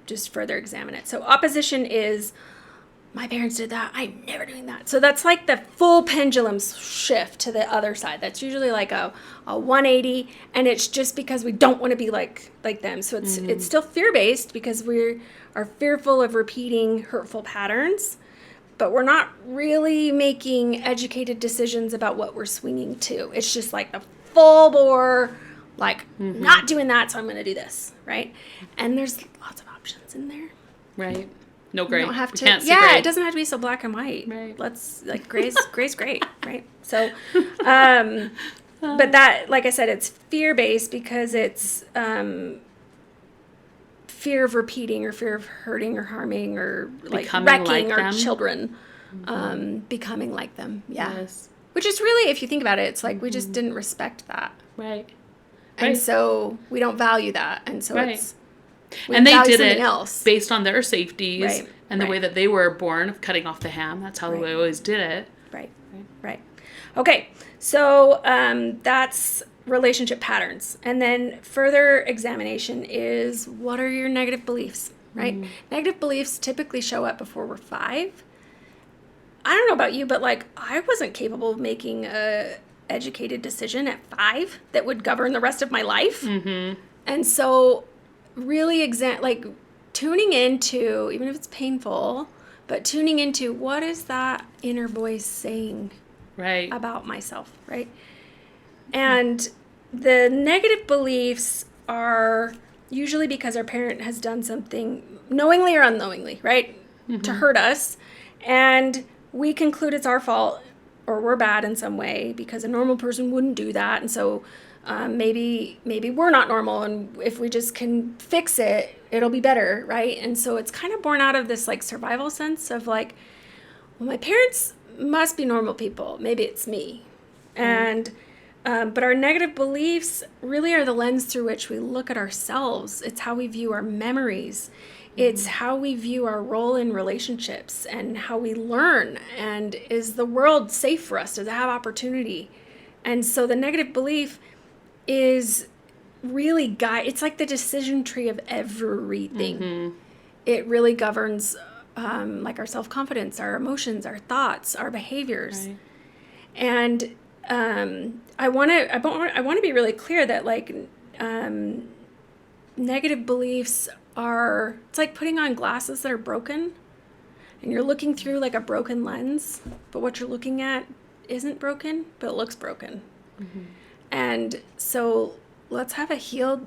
just further examine it. So opposition is, my parents did that, I'm never doing that. So that's like the full pendulum shift to the other side. That's usually like a 180, and it's just because we don't want to be like them. So it's still fear-based because we are fearful of repeating hurtful patterns, but we're not really making educated decisions about what we're swinging to. It's just like the full bore, like not doing that, so I'm going to do this, right? And there's lots of options in there.
Right. No gray.
You don't have
We
to.
can't see
Yeah,
gray.
it doesn't have to be so black and white.
Right.
Let's like gray's great, right? So, but that, like I said, it's fear-based because it's fear of repeating or fear of hurting or harming or like
Becoming
wrecking
like
our
them.
children, becoming like them. Yeah.
Yes.
Which is really, if you think about it, it's like we just didn't respect that,
Right.
and
Right.
so we don't value that, and so
Right.
it's. We
And they
value
did
something
it
else.
based on their safeties
Right,
and the
right.
way that they were born, of cutting off the ham. That's how
Right.
they always did it.
Right. Okay, so that's relationship patterns. And then further examination is, what are your negative beliefs, right? Negative beliefs typically show up before we're 5. I don't know about you, but like I wasn't capable of making a educated decision at 5 that would govern the rest of my life. And so really tuning into, even if it's painful, but tuning into what is that inner voice saying
Right.
about myself, right? And the negative beliefs are usually because our parent has done something knowingly or unknowingly, right? To hurt us. And we conclude it's our fault or we're bad in some way because a normal person wouldn't do that. And so maybe we're not normal, and if we just can fix it, it'll be better, right? And so it's kind of born out of this like survival sense of like, well, my parents must be normal people. Maybe it's me. And but our negative beliefs really are the lens through which we look at ourselves. It's how we view our memories. It's how we view our role in relationships and how we learn. And is the world safe for us? Does it have opportunity? And so the negative belief is really it's like the decision tree of everything. It really governs like our self-confidence, our emotions, our thoughts, our behaviors.
Right.
And I want to be really clear that like negative beliefs are, it's like putting on glasses that are broken, and you're looking through like a broken lens, but what you're looking at isn't broken, but it looks broken. And so let's have a healed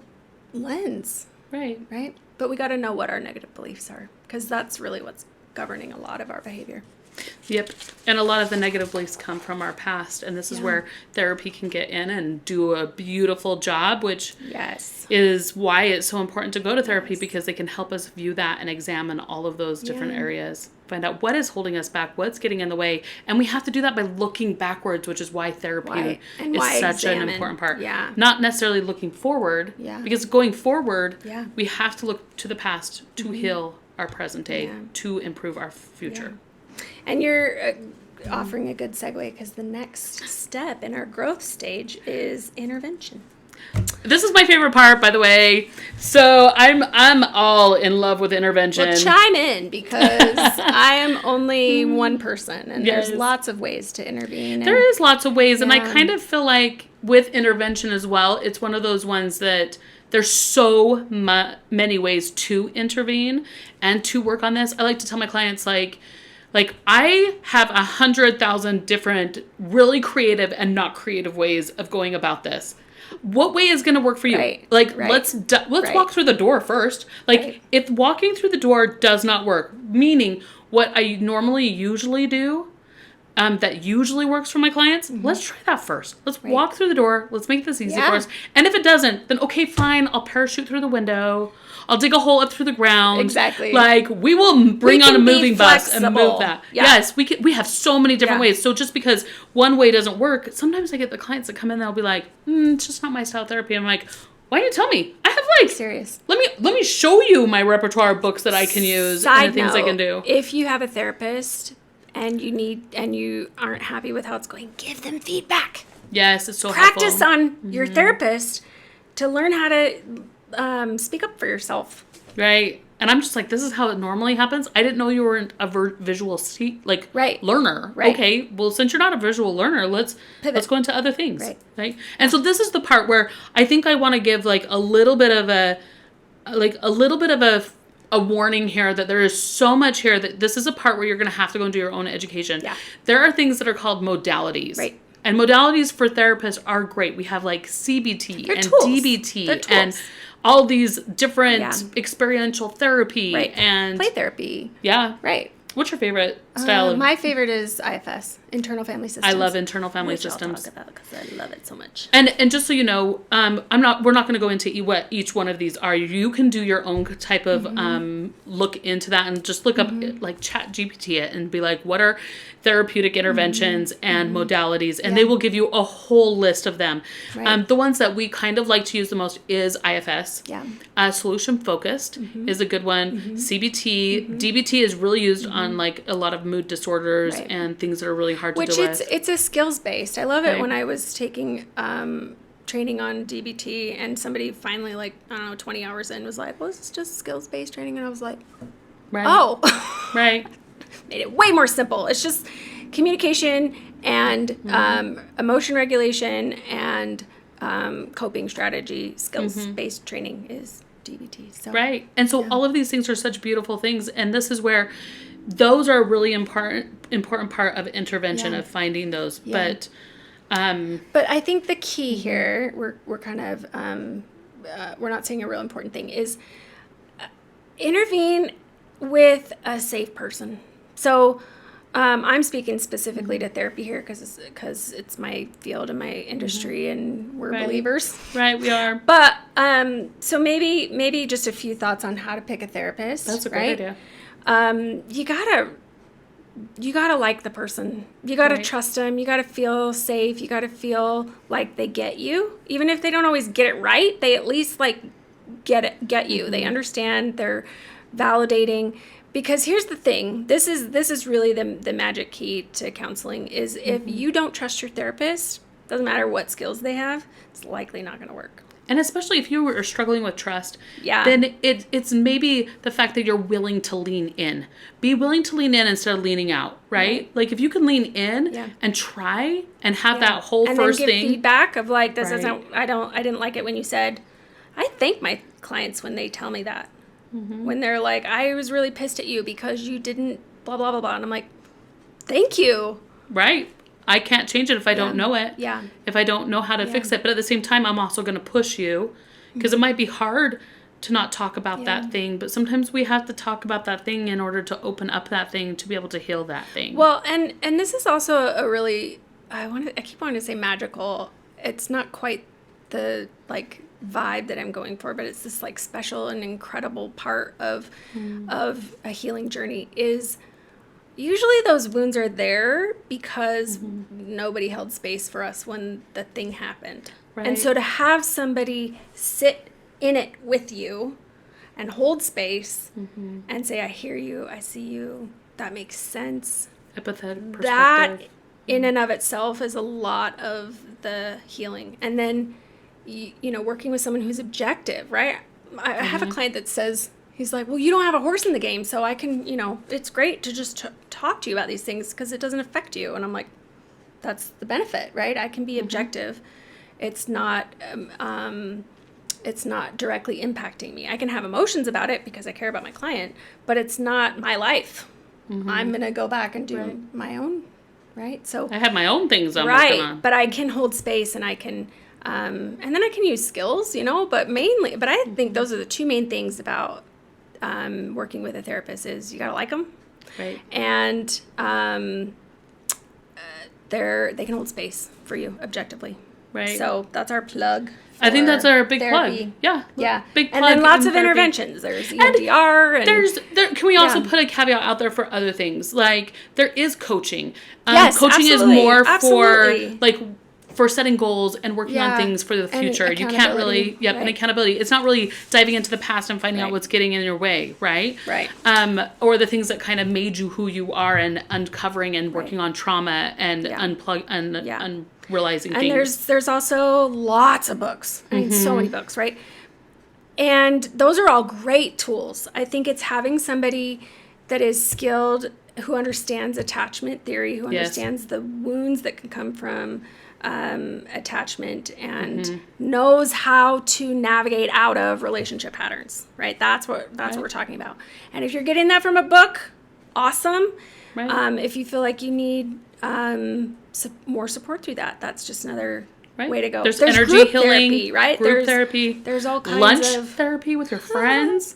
lens,
Right.
right? But we got to know what our negative beliefs are, because that's really what's governing a lot of our behavior.
Yep. And a lot of the negative beliefs come from our past. And this is where therapy can get in and do a beautiful job, which is why it's so important to go to therapy, because they can help us view that and examine all of those different areas. Find out what is holding us back, what's getting in the way. And we have to do that by looking backwards, which is why therapy is such an important part.
Yeah.
Not necessarily looking forward, because going forward, we have to look to the past to heal our present day, to improve our future.
And you're offering a good segue, because the next step in our growth stage is intervention.
This is my favorite part, by the way. So I'm all in love with intervention.
Well, chime in, because I am only one person, and there's lots of ways to intervene.
There is lots of ways, and I kind of feel like with intervention as well, it's one of those ones that there's so many ways to intervene and to work on this. I like to tell my clients, like I have 100,000 different really creative and not creative ways of going about this. What way is going to work for you? Let's walk through the door first. If walking through the door does not work, meaning what I normally usually do, that usually works for my clients, let's try that first. Let's walk through the door. Let's make this easy for us. And if it doesn't, then okay, fine. I'll parachute through the window. I'll dig a hole up through the ground.
Exactly.
We will bring on a moving bus and move that.
Yeah.
Yes, we have so many different ways. So just because one way doesn't work, sometimes I get the clients that come in, they'll be like, it's just not my style of therapy. I'm like, why didn't you tell me? I have
serious.
Let me show you my repertoire of books that I can use and the things I can do.
If you have a therapist, and you aren't happy with how it's going, give them feedback.
Yes, it's so
Practice
helpful.
on your therapist to learn how to speak up for yourself.
Right. And I'm just like, this is how it normally happens. I didn't know you weren't a visual learner.
Right.
Okay, well, since you're not a visual learner, let's go into other things.
Right.
And so this is the part where I think I want to give like a little bit of a warning here, that there is so much here that this is a part where you're going to have to go and do your own education.
Yeah.
There are things that are called modalities.
Right.
And modalities for therapists are great. We have like CBT and
tools.
DBT and all these different experiential therapy and
play therapy.
Yeah.
Right.
What's your favorite style of?
My favorite is IFS, internal family systems.
I love internal family systems.
I'll talk about because I love it so much.
And just so you know, we're not going to go into what each one of these are. You can do your own type of look into that and just look up like Chat GPT it and be like, what are therapeutic interventions and modalities, and they will give you a whole list of them.
Right.
The ones that we kind of like to use the most is IFS.
Yeah.
Solution focused is a good one. CBT, DBT is really used on like a lot of mood disorders and things that are really hard to deal with.
It's a skills based. I love it when I was taking training on DBT and somebody finally, like, I don't know, 20 hours in was like, well, this is just skills based training, and I was like, oh.
Right.
Made it way more simple. It's just communication and emotion regulation and coping strategy. Skills-based training is DBT. So.
Right. And so all of these things are such beautiful things. And this is where those are a really important part of intervention, of finding those.
Yeah. But I think the key here, we're kind of, we're not saying a real important thing, is intervene with a safe person. So I'm speaking specifically to therapy here because it's my field and my industry, and we're believers.
Right, we are.
But so maybe just a few thoughts on how to pick a therapist.
That's a great idea.
You gotta like the person. You gotta trust them. You gotta feel safe. You gotta feel like they get you, even if they don't always get it right. They at least like get you. They understand. They're validating. Because here's the thing, this is really the magic key to counseling is if you don't trust your therapist, doesn't matter what skills they have, it's likely not going to work.
And especially if you are struggling with trust, then it's maybe the fact that you're willing to lean in. Be willing to lean in instead of leaning out, right? Like if you can lean in and try and have that whole
and
first
then give
thing.
feedback of like, this isn't, I didn't like it when you said, I thank my clients when they tell me that. When they're like, I was really pissed at you because you didn't blah, blah, blah, blah. And I'm like, thank you.
Right. I can't change it if I don't know it.
Yeah.
If I don't know how to fix it. But at the same time, I'm also going to push you because it might be hard to not talk about that thing. But sometimes we have to talk about that thing in order to open up that thing to be able to heal that thing.
Well, and this is also a really, I keep wanting to say magical. It's not quite the like vibe that I'm going for, but it's this like special and incredible part of a healing journey is usually those wounds are there because nobody held space for us when the thing happened. Right. And so to have somebody sit in it with you and hold space and say, I hear you, I see you, that makes sense.
Empathetic perspective.
That in and of itself is a lot of the healing. And then you know, working with someone who's objective, right? I have a client that says, he's like, well, you don't have a horse in the game, so I can, you know, it's great to just talk to you about these things because it doesn't affect you. And I'm like, that's the benefit, right? I can be objective. It's not directly impacting me. I can have emotions about it because I care about my client, but it's not my life. I'm going to go back and do my own, right? So
I have my own things I'm working on.
But I can hold space and I can... and then I can use skills, you know, but I think those are the two main things about working with a therapist is you got to like them.
Right.
And they can hold space for you objectively.
Right.
So that's our plug.
I think that's our big
therapy.
plug. Yeah.
Yeah.
Big plug.
And then lots of
therapy.
interventions. There's EMDR. And
can we also put a caveat out there for other things? Like there is coaching.
Yes,
coaching
absolutely.
is more
Absolutely.
for like for setting goals and working on things for the future. You can't really, and accountability. It's not really diving into the past and finding out what's getting in your way, right?
Right.
Or the things that kind of made you who you are, and uncovering and working on trauma and realizing things.
And there's also lots of books. I mean, so many books, right? And those are all great tools. I think it's having somebody that is skilled, who understands attachment theory, who understands the wounds that can come from attachment, and knows how to navigate out of relationship patterns, right? That's what we're talking about. And if you're getting that from a book, awesome. Right. If you feel like you need more support through that, that's just another way to go.
There's energy
group
healing,
therapy, right?
Group therapy.
There's all kinds
lunch
of
therapy with your friends.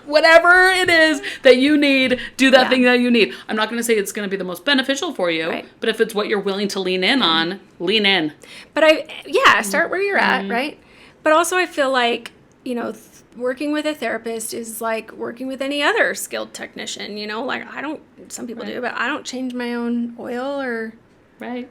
Whatever it is that you need, do that thing that you need. I'm not going to say it's going to be the most beneficial for you, but if it's what you're willing to lean in on, lean in.
But start where you're at, right? But also I feel like, working with a therapist is like working with any other skilled technician, like some people do, but I don't change my own oil or...
Right.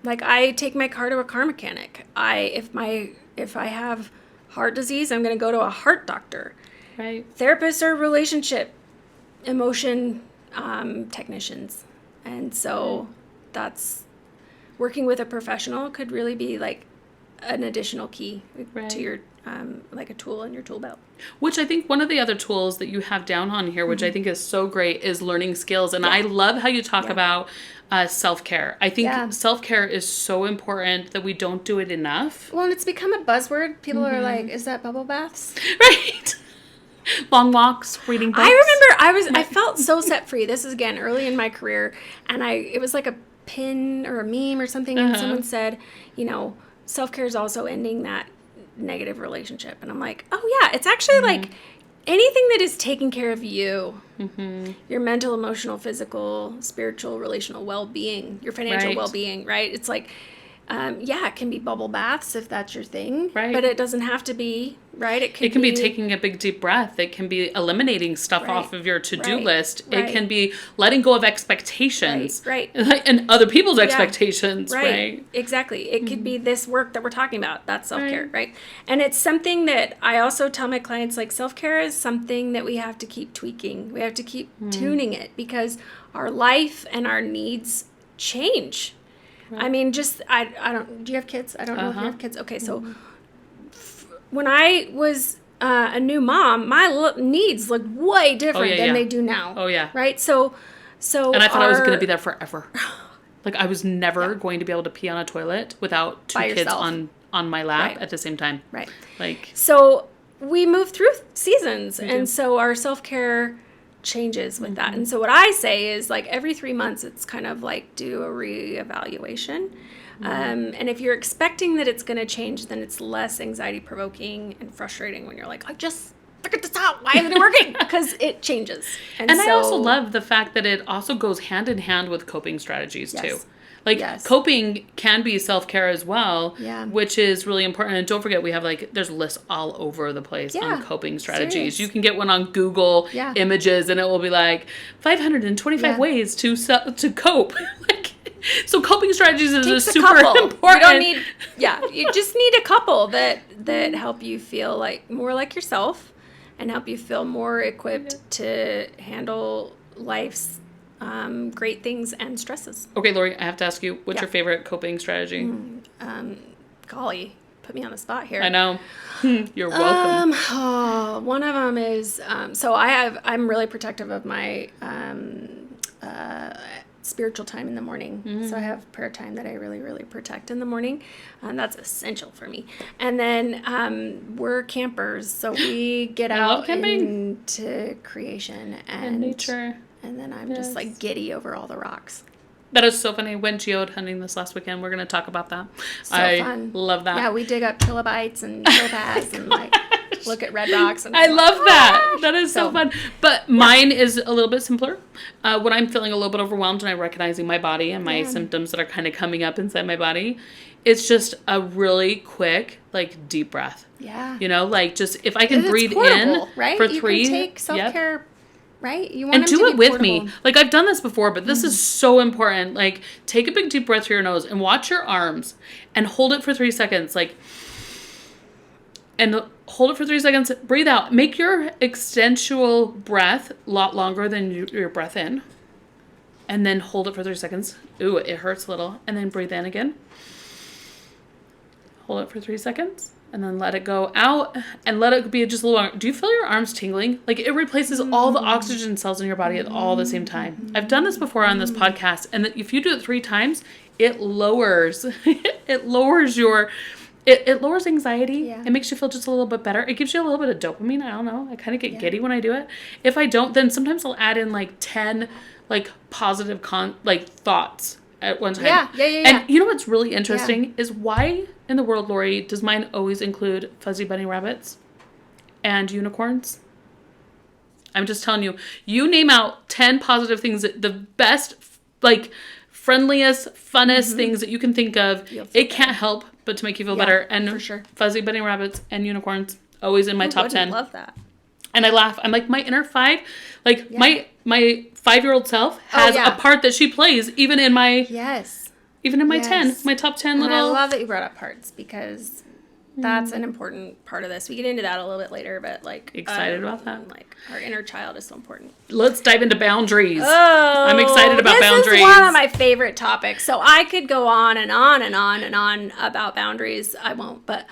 Like, I take my car to a car mechanic. If I have heart disease, I'm going to go to a heart doctor.
Right.
Therapists are relationship, emotion technicians. And so that's working with a professional could really be like an additional key to your, like a tool in your tool belt.
Which I think one of the other tools that you have down on here, which I think is so great, is learning skills. And I love how you talk about self-care. I think self-care is so important that we don't do it enough.
Well, and it's become a buzzword. People are like, is that bubble baths?
Right. Long walks, reading books.
I remember I felt so set free. This is again early in my career, and it was like a pin or a meme or something, and someone said, self-care is also ending that negative relationship. And I'm like, oh yeah, it's actually like anything that is taking care of you, your mental, emotional, physical, spiritual, relational well-being, your financial well-being, right? It's like, it can be bubble baths if that's your thing, right? But it doesn't have to be, right? It can be
taking a big deep breath. It can be eliminating stuff off of your to-do list. It can be letting go of expectations,
right?
And other people's expectations, right?
Exactly. It could be this work that we're talking about. That's self-care, right? And it's something that I also tell my clients, like, self-care is something that we have to keep tweaking. We have to keep tuning it, because our life and our needs change. Right. I mean, I don't, do you have kids? I don't know if you have kids. Okay, so when I was a new mom, my needs looked way different than they do now. Oh, yeah. Right? So. And
I thought I was going to be there forever. Like, I was never going to be able to pee on a toilet without two kids on my lap at the same time. Right. Like.
So we move through seasons, and so our self-care changes with that. And so what I say is, like, every 3 months, it's kind of like do a reevaluation. And if you're expecting that it's going to change, then it's less anxiety provoking and frustrating when you're like, I just figured this out. Why isn't it working? Because it changes. And
I also love the fact that it also goes hand in hand with coping strategies too. Like, coping can be self-care as well, which is really important. And don't forget, we have, like, there's lists all over the place on coping strategies. Serious. You can get one on Google Images, and it will be like 525 ways to cope. So coping strategies is super important.
You don't need, you just need a couple that help you feel like more like yourself, and help you feel more equipped to handle life's great things and stresses.
Okay, Lori, I have to ask you, what's your favorite coping strategy?
Golly, put me on the spot here.
I know. You're welcome.
One of them is, I'm really protective of my spiritual time in the morning. So I have prayer time that I really, really protect in the morning. That's essential for me. And then we're campers, so we get out into creation and nature. And then I'm just like giddy over all the rocks.
That is so funny. Went geode hunting this last weekend. We're going to talk about that. I
fun.
Love that.
Yeah, we dig up trilobites and topaz and like look at red rocks. And
I love that. That is so fun. But mine is a little bit simpler. When I'm feeling a little bit overwhelmed and I'm recognizing my body and my symptoms that are kind of coming up inside my body, it's just a really quick, like, deep breath.
Yeah.
Like, just if I can breathe in
right?
for 3.
You can take self-care Right? You want
and
them
do
to
it
be
with
portable.
me. Like, I've done this before, but this is so important. Like, take a big deep breath through your nose and watch your arms and hold it for 3 seconds. Like, and hold it for 3 seconds. Breathe out. Make your extensual breath a lot longer than your breath in. And then hold it for 3 seconds. Ooh, it hurts a little. And then breathe in again. Hold it for 3 seconds. And then let it go out. And let it be just a little longer. Do you feel your arms tingling? Like, it replaces all the oxygen cells in your body at all the same time. I've done this before on this podcast. And if you do it 3 times, it lowers. It lowers your... It lowers anxiety.
Yeah.
It makes you feel just a little bit better. It gives you a little bit of dopamine. I don't know. I kind of get giddy when I do it. If I don't, then sometimes I'll add in like 10 like positive thoughts at one time.
Yeah.
And you know what's really interesting is why in the world, Lori, does mine always include fuzzy bunny rabbits and unicorns? I'm just telling you, you name out 10 positive things, the best, like, friendliest, funnest things that you can think of. It can't help but to make you feel better. And
for sure.
Fuzzy bunny rabbits and unicorns, always in my top 10.
I love that.
And I laugh. I'm like, my inner 5, like my 5-year-old self has a part that she plays even in my 10, my top 10 little.
And I love that you brought up parts because that's an important part of this. We get into that a little bit later, but like
excited about that.
Like our inner child is so important.
Let's dive into boundaries.
Oh,
I'm excited about boundaries.
This is one of my favorite topics. So I could go on and on and on and on about boundaries. I won't, but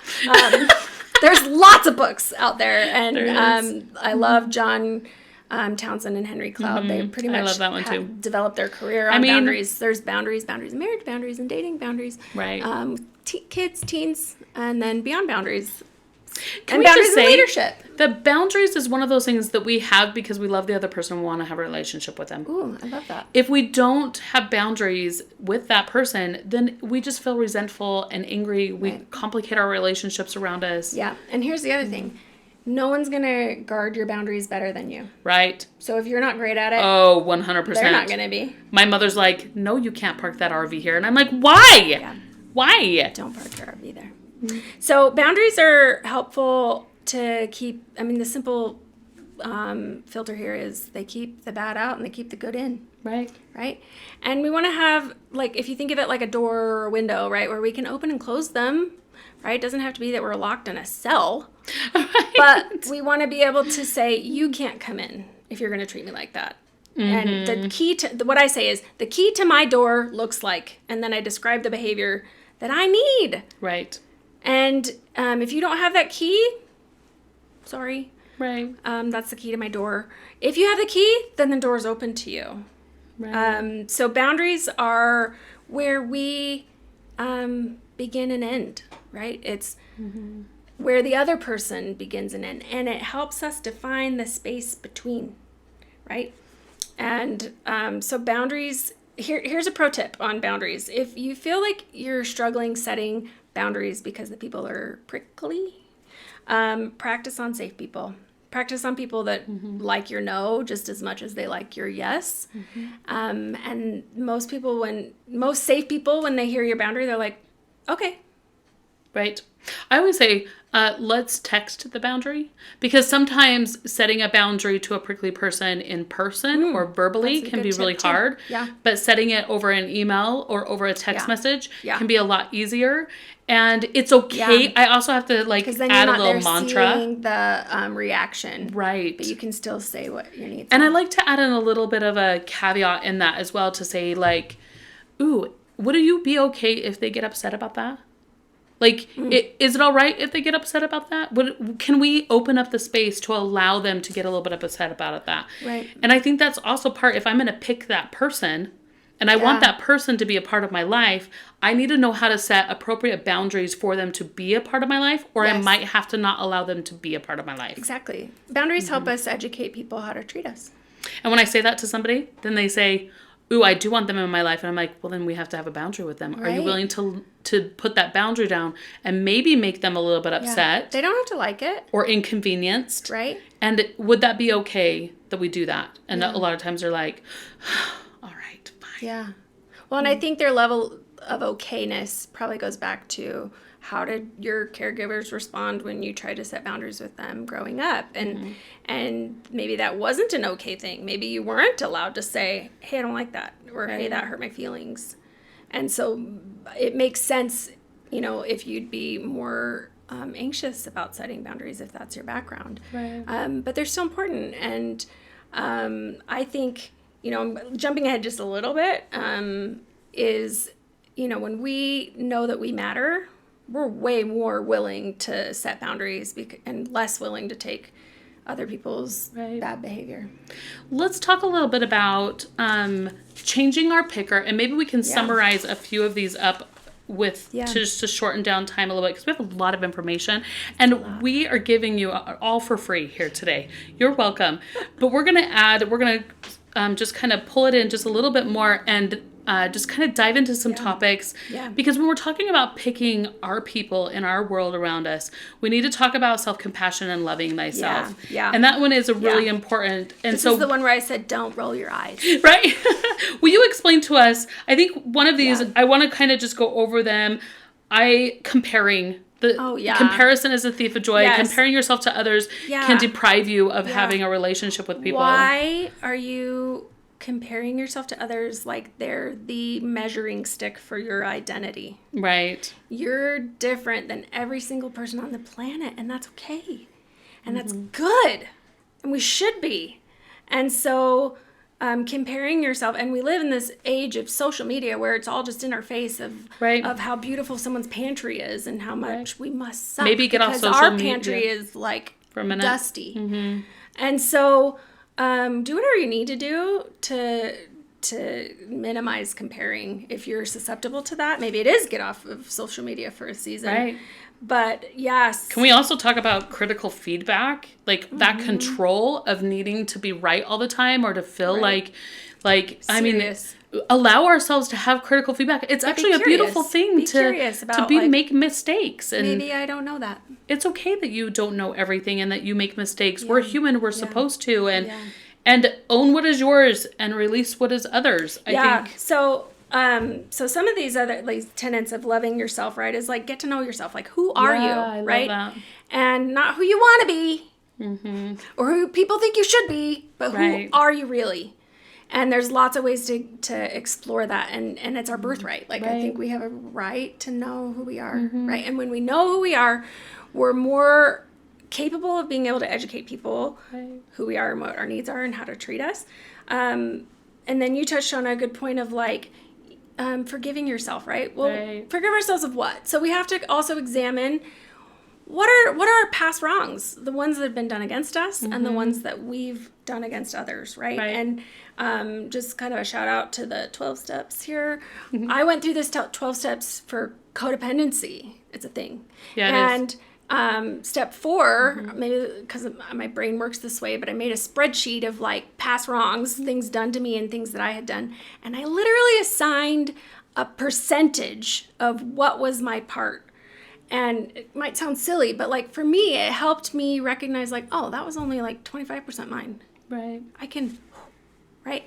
there's lots of books out there, and I love John Townsend and Henry Cloud. They pretty much
I love that one too.
Developed their career on boundaries. There's boundaries in marriage, boundaries in dating, boundaries.
Right.
Kids, teens, and then beyond boundaries.
Can we just say leadership? The boundaries is one of those things that we have because we love the other person and want to have a relationship with them.
Ooh, I love that.
If we don't have boundaries with that person, then we just feel resentful and angry. We complicate our relationships around us.
Yeah, and here's the other thing. No one's going to guard your boundaries better than you.
Right.
So if you're not great at it,
100%.
They're not going to be.
My mother's like, no, you can't park that RV here. And I'm like, why?
Yeah.
Why?
Don't park your RV there. Mm-hmm. So boundaries are helpful to keep, the simple filter here is they keep the bad out and they keep the good in.
Right.
Right? And we want to have, like, if you think of it like a door or a window, right, where we can open and close them, right? It doesn't have to be that we're locked in a cell. Right. But we want to be able to say, you can't come in if you're going to treat me like that. Mm-hmm. And the key to, what I say is, the key to my door looks like, and then I describe the behavior that I need.
Right.
And if you don't have that key, sorry.
Right.
That's the key to my door. If you have the key, then the door's open to you. Right. So boundaries are where we begin and end, right? It's where the other person begins and ends. And it helps us define the space between, right? And so boundaries, here's a pro tip on boundaries. If you feel like you're struggling setting boundaries because the people are prickly, practice on safe people. Practice on people that like your no just as much as they like your yes. And most safe people, when they hear your boundary, they're like, okay.
Right. I always say, let's text the boundary, because sometimes setting a boundary to a prickly person in person or verbally can be really hard.
Yeah.
But setting it over an email or over a text message can be a lot easier. And it's okay. Yeah. I also have to add a little mantra.
Seeing the reaction.
Right.
But you can still say what your needs
are. And
I
like to add in a little bit of a caveat in that as well, to say ooh, would you be okay if they get upset about that? Is it all right if they get upset about that? Can we open up the space to allow them to get a little bit upset about that?
Right.
And I think that's also part, if I'm going to pick that person and I want that person to be a part of my life, I need to know how to set appropriate boundaries for them to be a part of my life, or I might have to not allow them to be a part of my life.
Exactly. Boundaries help us educate people how to treat us.
And when I say that to somebody, then they say, ooh, I do want them in my life. And I'm like, well, then we have to have a boundary with them. Right. Are you willing to put that boundary down and maybe make them a little bit upset?
They don't have to like it.
Or inconvenienced.
Right.
And would that be okay that we do that? And a lot of times they're like, all right, fine.
Yeah. Well, and I think their level of okayness probably goes back to how did your caregivers respond when you tried to set boundaries with them growing up? And maybe that wasn't an okay thing. Maybe you weren't allowed to say, hey, I don't like that, or hey, that hurt my feelings. And so it makes sense, if you'd be more anxious about setting boundaries if that's your background.
Right.
But they're still important. And I think, jumping ahead just a little bit, is, when we know that we matter, we're way more willing to set boundaries and less willing to take other people's bad behavior.
Let's talk a little bit about changing our picker, and maybe we can summarize a few of these up to shorten down time a little bit, because we have a lot of information, and we are giving you all for free here today. You're welcome. But we're going to just kind of pull it in just a little bit more and just kind of dive into some topics. Yeah. Because when we're talking about picking our people in our world around us, we need to talk about self-compassion and loving thyself. Yeah. And that one is a really important. And
this is the one where I said, don't roll your eyes.
Right? Will you explain to us, I think one of these, I want to kind of just go over them. Comparison is a thief of joy. Yes. Comparing yourself to others can deprive you of having a relationship with people.
Why are you comparing yourself to others like they're the measuring stick for your identity?
Right.
You're different than every single person on the planet, and that's okay. And that's good. And we should be. And so comparing yourself, and we live in this age of social media where it's all just in our face of how beautiful someone's pantry is and how much we must suck.
Maybe get off social media.
Because our pantry is like dusty. Mm-hmm. And so do whatever you need to do to minimize comparing. If you're susceptible to that, maybe it is get off of social media for a season. Right. But yes.
Can we also talk about critical feedback? Like that control of needing to be right all the time, or to feel like
serious.
Allow ourselves to have critical feedback. It's actually a beautiful thing to make mistakes. And
maybe I don't know that.
It's okay that you don't know everything and that you make mistakes. We're human. We're supposed to. And own what is yours and release what is others. I think.
So some of these other tenets of loving yourself, right, is like get to know yourself. Like, who are you, right?
Love that.
And not who you want to be, or who people think you should be, but who are you really? And there's lots of ways to explore that, and it's our birthright. Like, I think we have a right to know who we are, right? And when we know who we are, we're more capable of being able to educate people who we are and what our needs are and how to treat us. And then you touched on a good point of forgiving yourself, right? Well, forgive ourselves of what? So we have to also examine what are our past wrongs, the ones that have been done against us and the ones that we've done against others, right? And just kind of a shout out to the 12 steps here. I went through this 12 steps for codependency. It's a thing. Yeah, it is. Step 4, maybe because my brain works this way, but I made a spreadsheet of past wrongs, things done to me and things that I had done. And I literally assigned a percentage of what was my part. And it might sound silly, but for me, it helped me recognize oh, that was only 25% mine.
Right.
I can, right?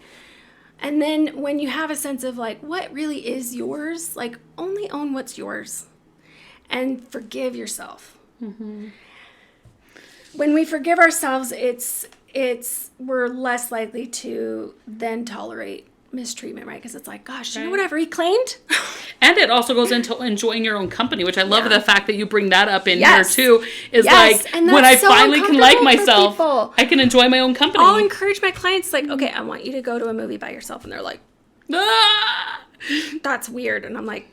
And then when you have a sense of what really is yours, only own what's yours and forgive yourself. When we forgive ourselves, we're less likely to then tolerate mistreatment, right? Because it's gosh, you know whatever he claimed?
And it also goes into enjoying your own company, which I love the fact that you bring that up in here too, is when I finally can like myself, I can enjoy my own company.
I'll encourage my clients, okay, I want you to go to a movie by yourself. And they're like, that's weird. And I'm like,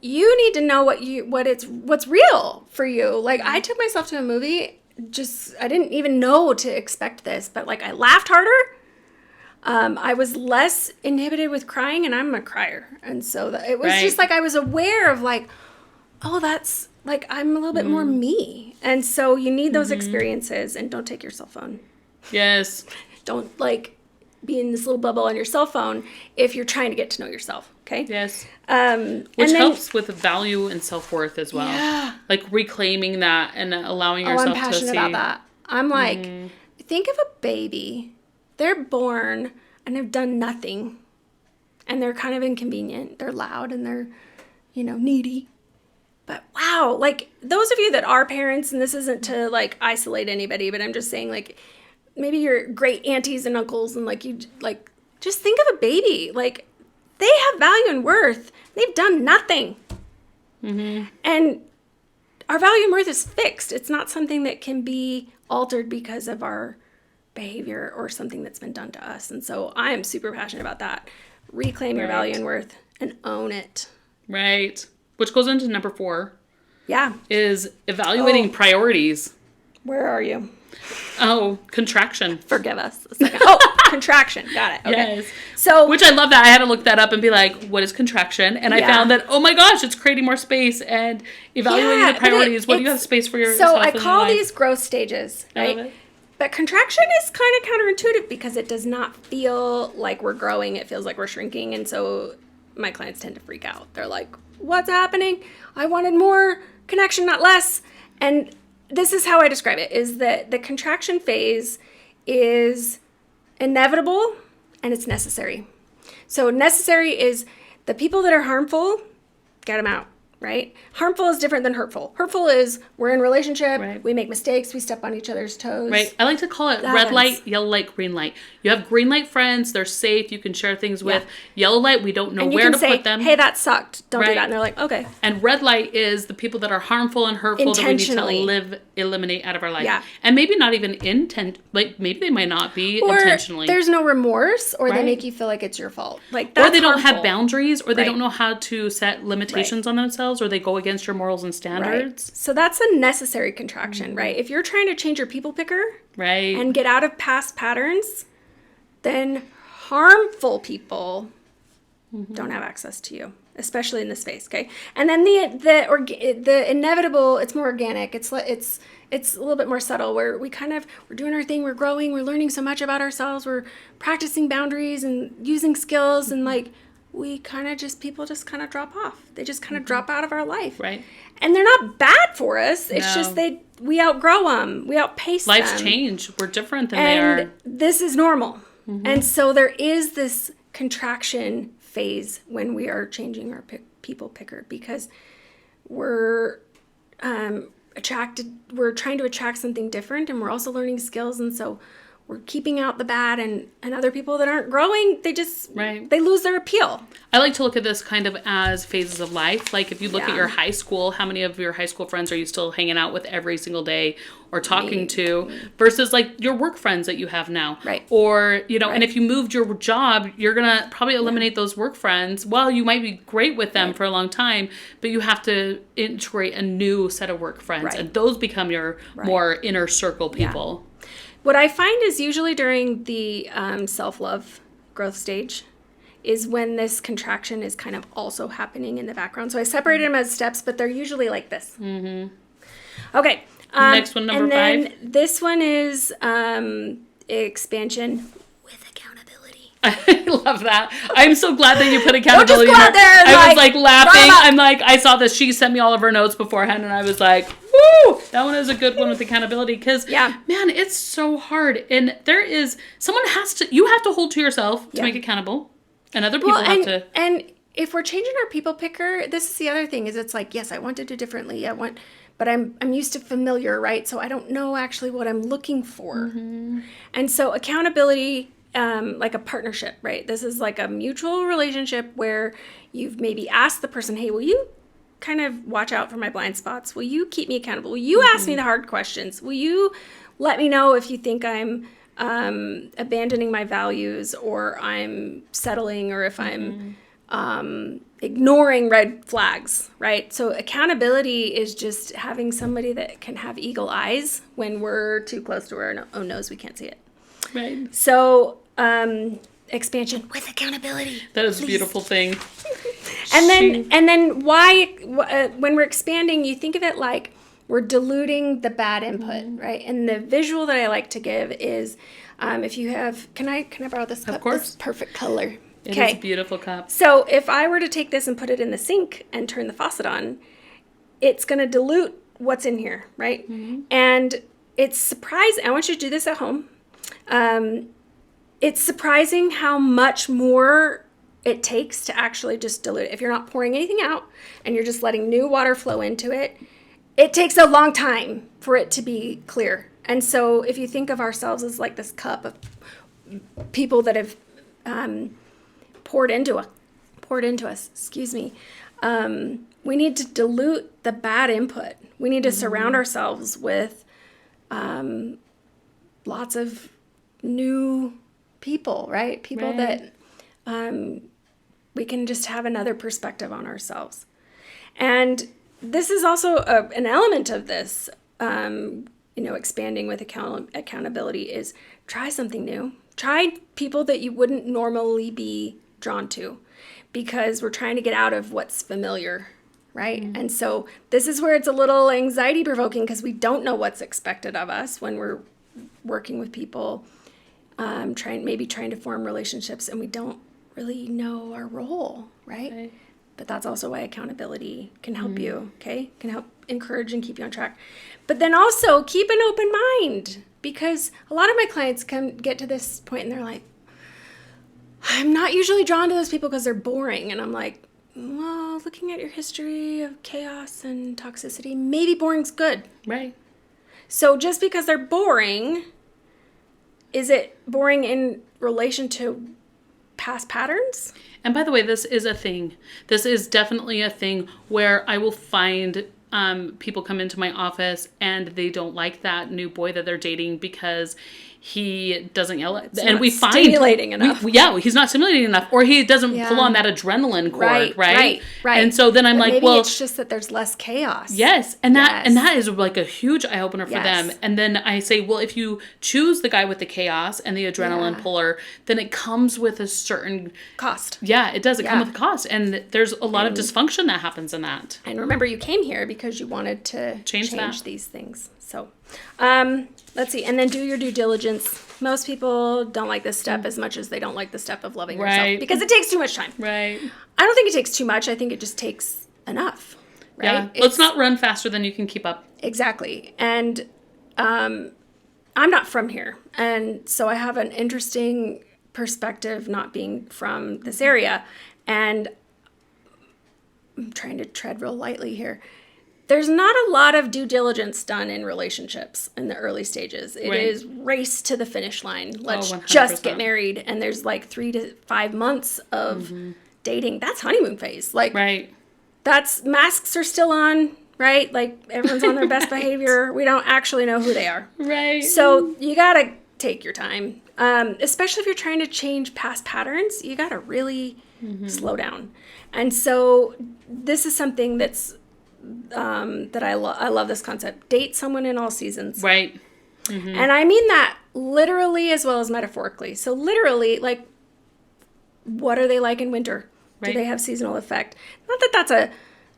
you need to know what's real for you. I took myself to a movie, I didn't even know to expect this, but I laughed harder. I was less inhibited with crying, and I'm a crier. And so it was just I was aware of oh, that's I'm a little bit more me. And so you need those experiences, and don't take your cell phone.
Yes.
Don't be in this little bubble on your cell phone if you're trying to get to know yourself. Okay.
Yes. Which helps with value and self-worth as well. Yeah. Reclaiming that and allowing yourself to see.
I'm passionate about that. I'm think of a baby. They're born and have done nothing. And they're kind of inconvenient. They're loud and they're, needy. But wow, like those of you that are parents, and this isn't to like isolate anybody, but I'm just saying like maybe your great aunties and uncles and like you like just think of a baby. Like they have value and worth. They've done nothing. And our value and worth is fixed. It's not something that can be altered because of our behavior or something that's been done to us. And so I am super passionate about that. Reclaim your value and worth and own it.
Right. Which goes into number 4.
Yeah.
Is evaluating priorities.
Where are you?
Oh, contraction.
Forgive us a second. Oh, contraction. Got it. Okay.
Yes.
So,
which I love that. I had to look that up and be like, what is contraction? And I found that, oh my gosh, it's creating more space and evaluating the priorities. What do you have space for yourself?
So I call these growth stages, right?
I love it.
But contraction is kind of counterintuitive because it does not feel like we're growing. It feels like we're shrinking. And so my clients tend to freak out. They're like, what's happening? I wanted more connection, not less. And this is how I describe it, is that the contraction phase is inevitable and it's necessary. So necessary is the people that are harmful, get them out, right? Harmful is different than hurtful. Hurtful is we're in a relationship, we make mistakes, we step on each other's toes.
Right. I like to call it red light, yellow light, green light. You have green light friends, they're safe, you can share things with. Yellow light, we don't know where to put them.
Hey, that sucked. Don't do that. And they're like, okay.
And red light is the people that are harmful and hurtful that we need to eliminate out of our life. Yeah. And maybe not even maybe they might not be intentionally.
There's no remorse, or they make you feel like it's your fault. Like that's
or they don't
harmful.
have boundaries, or they don't know how to set limitations on themselves, or they go against your morals and standards.
Right. So that's a necessary contraction, right? If you're trying to change your people picker and get out of past patterns, then harmful people don't have access to you, especially in this space, okay? And then the inevitable, it's more organic. It's a little bit more subtle, where we're doing our thing, we're growing, we're learning so much about ourselves, we're practicing boundaries and using skills, and like people just kind of drop off. They just kind of drop out of our life.
Right.
And they're not bad for us. It's just we outgrow them. We outpace them.
Life's change. We're different than they are.
And this is normal. And so there is this contraction phase when we are changing our people picker, because we're we're trying to attract something different, and we're also learning skills, and so we're keeping out the bad, and other people that aren't growing, they just they lose their appeal.
I like to look at this kind of as phases of life. Like if you look at your high school, how many of your high school friends are you still hanging out with every single day or talking to, versus like your work friends that you have now?
Right.
Or, and if you moved your job, you're going to probably eliminate those work friends. Well, you might be great with them for a long time, but you have to integrate a new set of work friends, and those become your more inner circle people.
Yeah. What I find is usually during the self-love growth stage is when this contraction is kind of also happening in the background. So I separated them as steps, but they're usually like this. Okay.
Next one, number 5.
And then this one is expansion with accountability.
I love that. I'm so glad that you put accountability
in there.
I was like laughing. I'm like, I saw this. She sent me all of her notes beforehand, and I was like, woo, that one is a good one with accountability, because man, it's so hard. And you have to hold to yourself to make accountable, and other people have to.
And if we're changing our people picker, this is the other thing, is it's like, yes, I want to do differently. But I'm used to familiar, right? So I don't know actually what I'm looking for. And so accountability, like a partnership, right? This is like a mutual relationship where you've maybe asked the person, hey, will you kind of watch out for my blind spots? Will you keep me accountable? Will you ask me the hard questions? Will you let me know if you think I'm abandoning my values, or I'm settling, or if I'm ignoring red flags, right? So accountability is just having somebody that can have eagle eyes when we're too close to our own nose, we can't see it.
Right.
So expansion with accountability.
That is a beautiful thing.
And then why, when we're expanding, you think of it like we're diluting the bad input, right? And the visual that I like to give is, if you have, can I borrow this cup?
Of course.
This perfect color.
It is a beautiful cup.
So if I were to take this and put it in the sink and turn the faucet on, it's going to dilute what's in here, right? And it's surprising. I want you to do this at home. It's surprising how much more it takes to actually just dilute it. If you're not pouring anything out and you're just letting new water flow into it, it takes a long time for it to be clear. And so if you think of ourselves as like this cup of people that have poured into us, we need to dilute the bad input. We need to surround ourselves with lots of new people, right? People that we can just have another perspective on ourselves. And this is also an element of this, expanding with accountability is try something new. Try people that you wouldn't normally be drawn to, because we're trying to get out of what's familiar, right? And so this is where it's a little anxiety provoking, because we don't know what's expected of us when we're working with people, trying to form relationships, and we don't really know our role, right? But that's also why accountability can help you, okay? Can help encourage and keep you on track. But then also keep an open mind, because a lot of my clients get to this point and they're like, I'm not usually drawn to those people because they're boring. And I'm like, well, looking at your history of chaos and toxicity, maybe boring's good.
Right.
So just because they're boring, is it boring in relation to past patterns?
And by the way, this is a thing. This is definitely a thing where I will find people come into my office and they don't like that new boy that they're dating because he doesn't yell at them. And we find
stimulating enough.
He's not stimulating enough, or he doesn't pull on that adrenaline cord, right? And so then I'm like,
maybe
well,
it's just that there's less chaos.
Yes, and that is like a huge eye opener for them. And then I say, well, if you choose the guy with the chaos and the adrenaline puller, then it comes with a certain
cost.
Yeah, it does. It comes with a cost, and there's a lot of dysfunction that happens in that.
And remember, you came here because you wanted to change these things. So, let's see. And then do your due diligence. Most people don't like this step as much as they don't like the step of loving yourself, because it takes too much time.
Right.
I don't think it takes too much. I think it just takes enough. Right.
Yeah. Let's not run faster than you can keep up.
Exactly. And I'm not from here. And so I have an interesting perspective not being from this area. And I'm trying to tread real lightly here. There's not a lot of due diligence done in relationships in the early stages. It is race to the finish line. Let's just get married. And there's like 3 to 5 months of dating. That's honeymoon phase. Like, that's masks are still on, right? Like, everyone's on their best behavior. We don't actually know who they are.
Right.
So you got to take your time. Especially if you're trying to change past patterns, you got to really slow down. And so this is something that's that I love this concept. Date someone in all seasons.
Right.
And I mean that literally as well as metaphorically. So literally, like, what are they like in winter? Do they have seasonal effect? Not that that's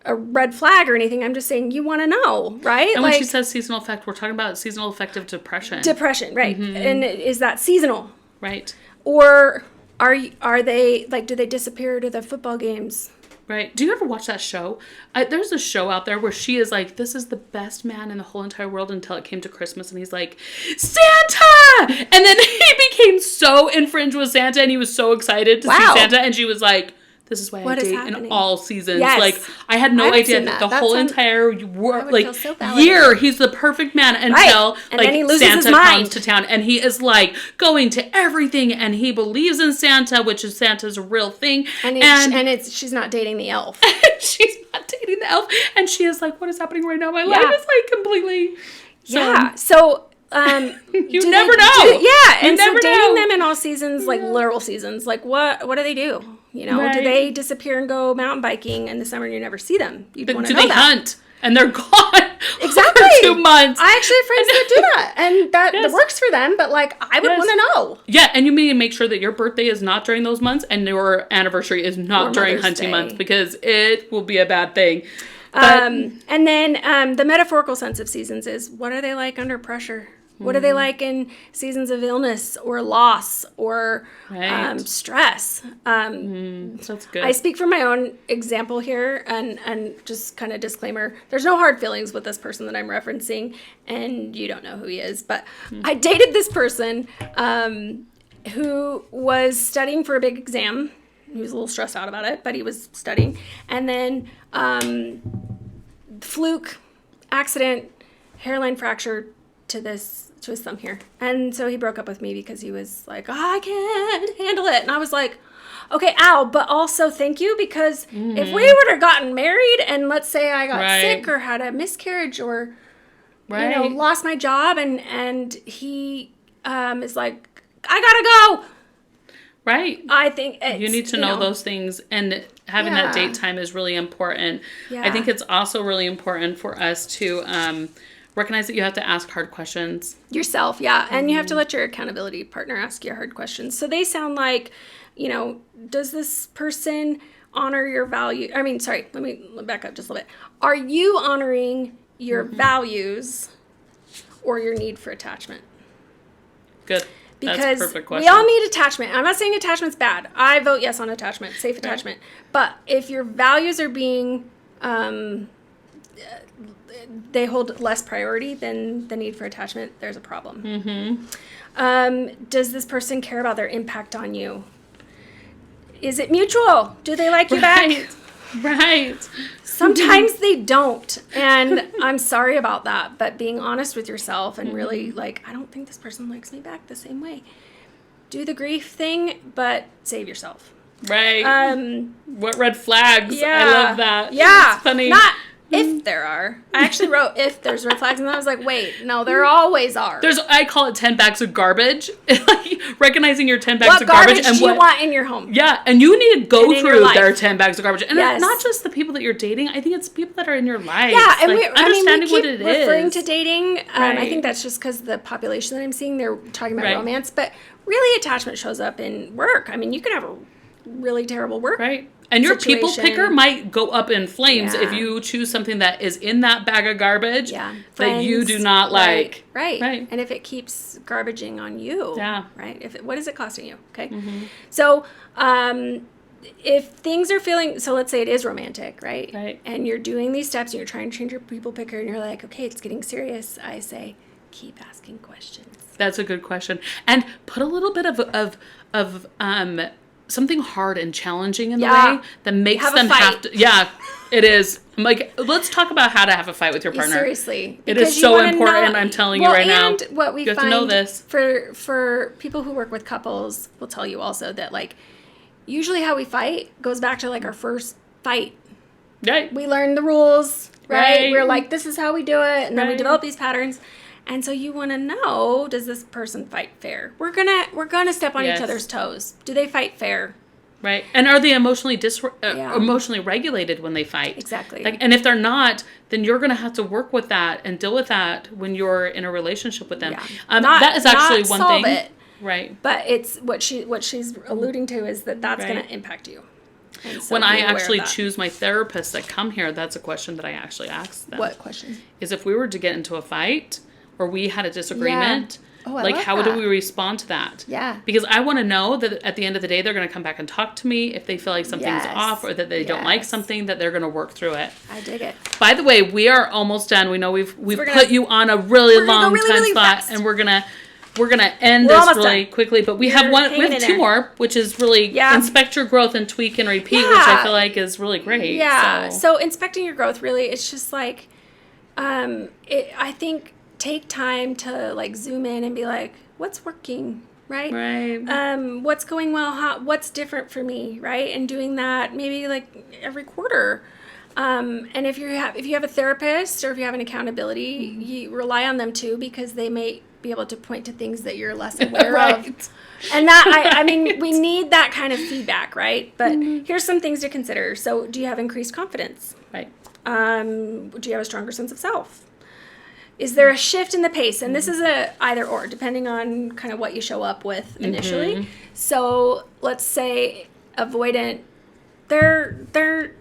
a red flag or anything. I'm just saying you want to know, right?
And when she says seasonal effect, we're talking about seasonal effect of depression.
Depression, right. And is that seasonal?
Right.
Or are they, like, do they disappear to the football games?
Right. Do you ever watch that show? There's a show out there where she is like, this is the best man in the whole entire world until it came to Christmas. And he's like, Santa! And then he became so infringed with Santa and he was so excited to see Santa. And she was like, this is why I date in all seasons.
Yes.
Like, I had no idea that the whole entire year he's the perfect man until like Santa comes to town and he is like going to everything and he believes in Santa, which is Santa's a real thing.
And she's not dating the elf.
She's not dating the elf. And she is like, what is happening right now? My life is like completely.
So
you never know.
And so dating them in all seasons, like literal seasons, like what do they do? You know, do they disappear and go mountain biking in the summer and you never see them? You'd want to know that. Do they
hunt and they're gone
exactly
for 2 months?
I actually have friends that do that, and that works for them. But like, I would want to know.
Yeah, and you need to make sure that your birthday is not during those months and your anniversary is not during hunting months, because it will be a bad thing. But,
and then the metaphorical sense of seasons is, what are they like under pressure? What are they like in seasons of illness or loss or stress?
That's good.
I speak from my own example here, and just kind of disclaimer, there's no hard feelings with this person that I'm referencing, and you don't know who he is. But I dated this person who was studying for a big exam He was a little stressed out about it, but he was studying. And then fluke, accident, hairline fracture to his thumb here. And so he broke up with me because he was like, I can't handle it. And I was like, okay, ow, but also thank you, because if we would have gotten married and let's say I got sick or had a miscarriage or, lost my job and he is like, I gotta go.
Right.
I think
you need to know those things, and having that date time is really important. Yeah. I think it's also really important for us to recognize that you have to ask hard questions. Yourself, yeah. And you have to let your accountability partner ask you hard questions. So they sound like, does this person honor your value? I mean, sorry, let me back up just a little bit. Are you honoring your values or your need for attachment? Good. Because we all need attachment. I'm not saying attachment's bad. I vote yes on attachment, safe attachment. But if your values are being, they hold less priority than the need for attachment, there's a problem. Does this person care about their impact on you? Is it mutual? Do they like you back? Right. Sometimes they don't. And I'm sorry about that. But being honest with yourself and really I don't think this person likes me back the same way. Do the grief thing, but save yourself. Right. What red flags? Yeah. I love that. Yeah. It's funny. Not if there are. I actually wrote if there's red flags, and I was like, wait, no, there always are. I call it 10 bags of garbage. Recognizing your 10 bags of garbage and what you want in your home. Yeah, and you need to go through their 10 bags of garbage. And it's not just the people that you're dating. I think it's people that are in your life. Yeah, and we keep referring to dating. I think that's just because the population that I'm seeing, they're talking about romance. But really, attachment shows up in work. I mean, you can have a really terrible work and your people picker might go up in flames if you choose something that is in that bag of garbage that you do not like. Right. And if it keeps garbaging on you. Yeah. Right. What is it costing you? Okay. So, if things are feeling, so let's say it is romantic, right? And you're doing these steps and you're trying to change your people picker and you're like, okay, it's getting serious. I say, keep asking questions. That's a good question. And put a little bit of something hard and challenging in the way that makes them have to. Yeah, it is. I'm like, let's talk about how to have a fight with your partner. Seriously. It is so important, I'm telling you right now. And what we find, to know this. For people who work with couples, will tell you also that, usually how we fight goes back to, our first fight. Right. We learn the rules, right? We're like, this is how we do it, and then we develop these patterns. And so you want to know, does this person fight fair? We're gonna step on each other's toes. Do they fight fair? Right. And are they emotionally emotionally regulated when they fight? Exactly. And if they're not, then you're gonna have to work with that and deal with that when you're in a relationship with them. Yeah. That is actually one thing. It, right. But it's what she's alluding to is that's gonna impact you. So when I actually choose my therapists that come here, that's a question that I actually ask them. What question? Is if we were to get into a fight or we had a disagreement, how do we respond to that? Yeah. Because I want to know that at the end of the day, they're going to come back and talk to me if they feel like something's off or that they don't like something, that they're going to work through it. I dig it. By the way, we are almost done. We know we've put you on a really long time spot, and we're gonna end this really quickly, but we have two more, which is really inspect your growth and tweak and repeat, which I feel like is really great. Yeah. So inspecting your growth, really, it's just I think take time to zoom in and be like, what's working, right? Right. What's going well? What's different for me, right? And doing that maybe every quarter. And if you have a therapist or if you have an accountability, you rely on them too, because they may be able to point to things that you're less aware of. And that, I mean, we need that kind of feedback, right? But here's some things to consider. So do you have increased confidence? Right. Do you have a stronger sense of self? Is there a shift in the pace? And this is a either or, depending on kind of what you show up with initially. So let's say avoidant, do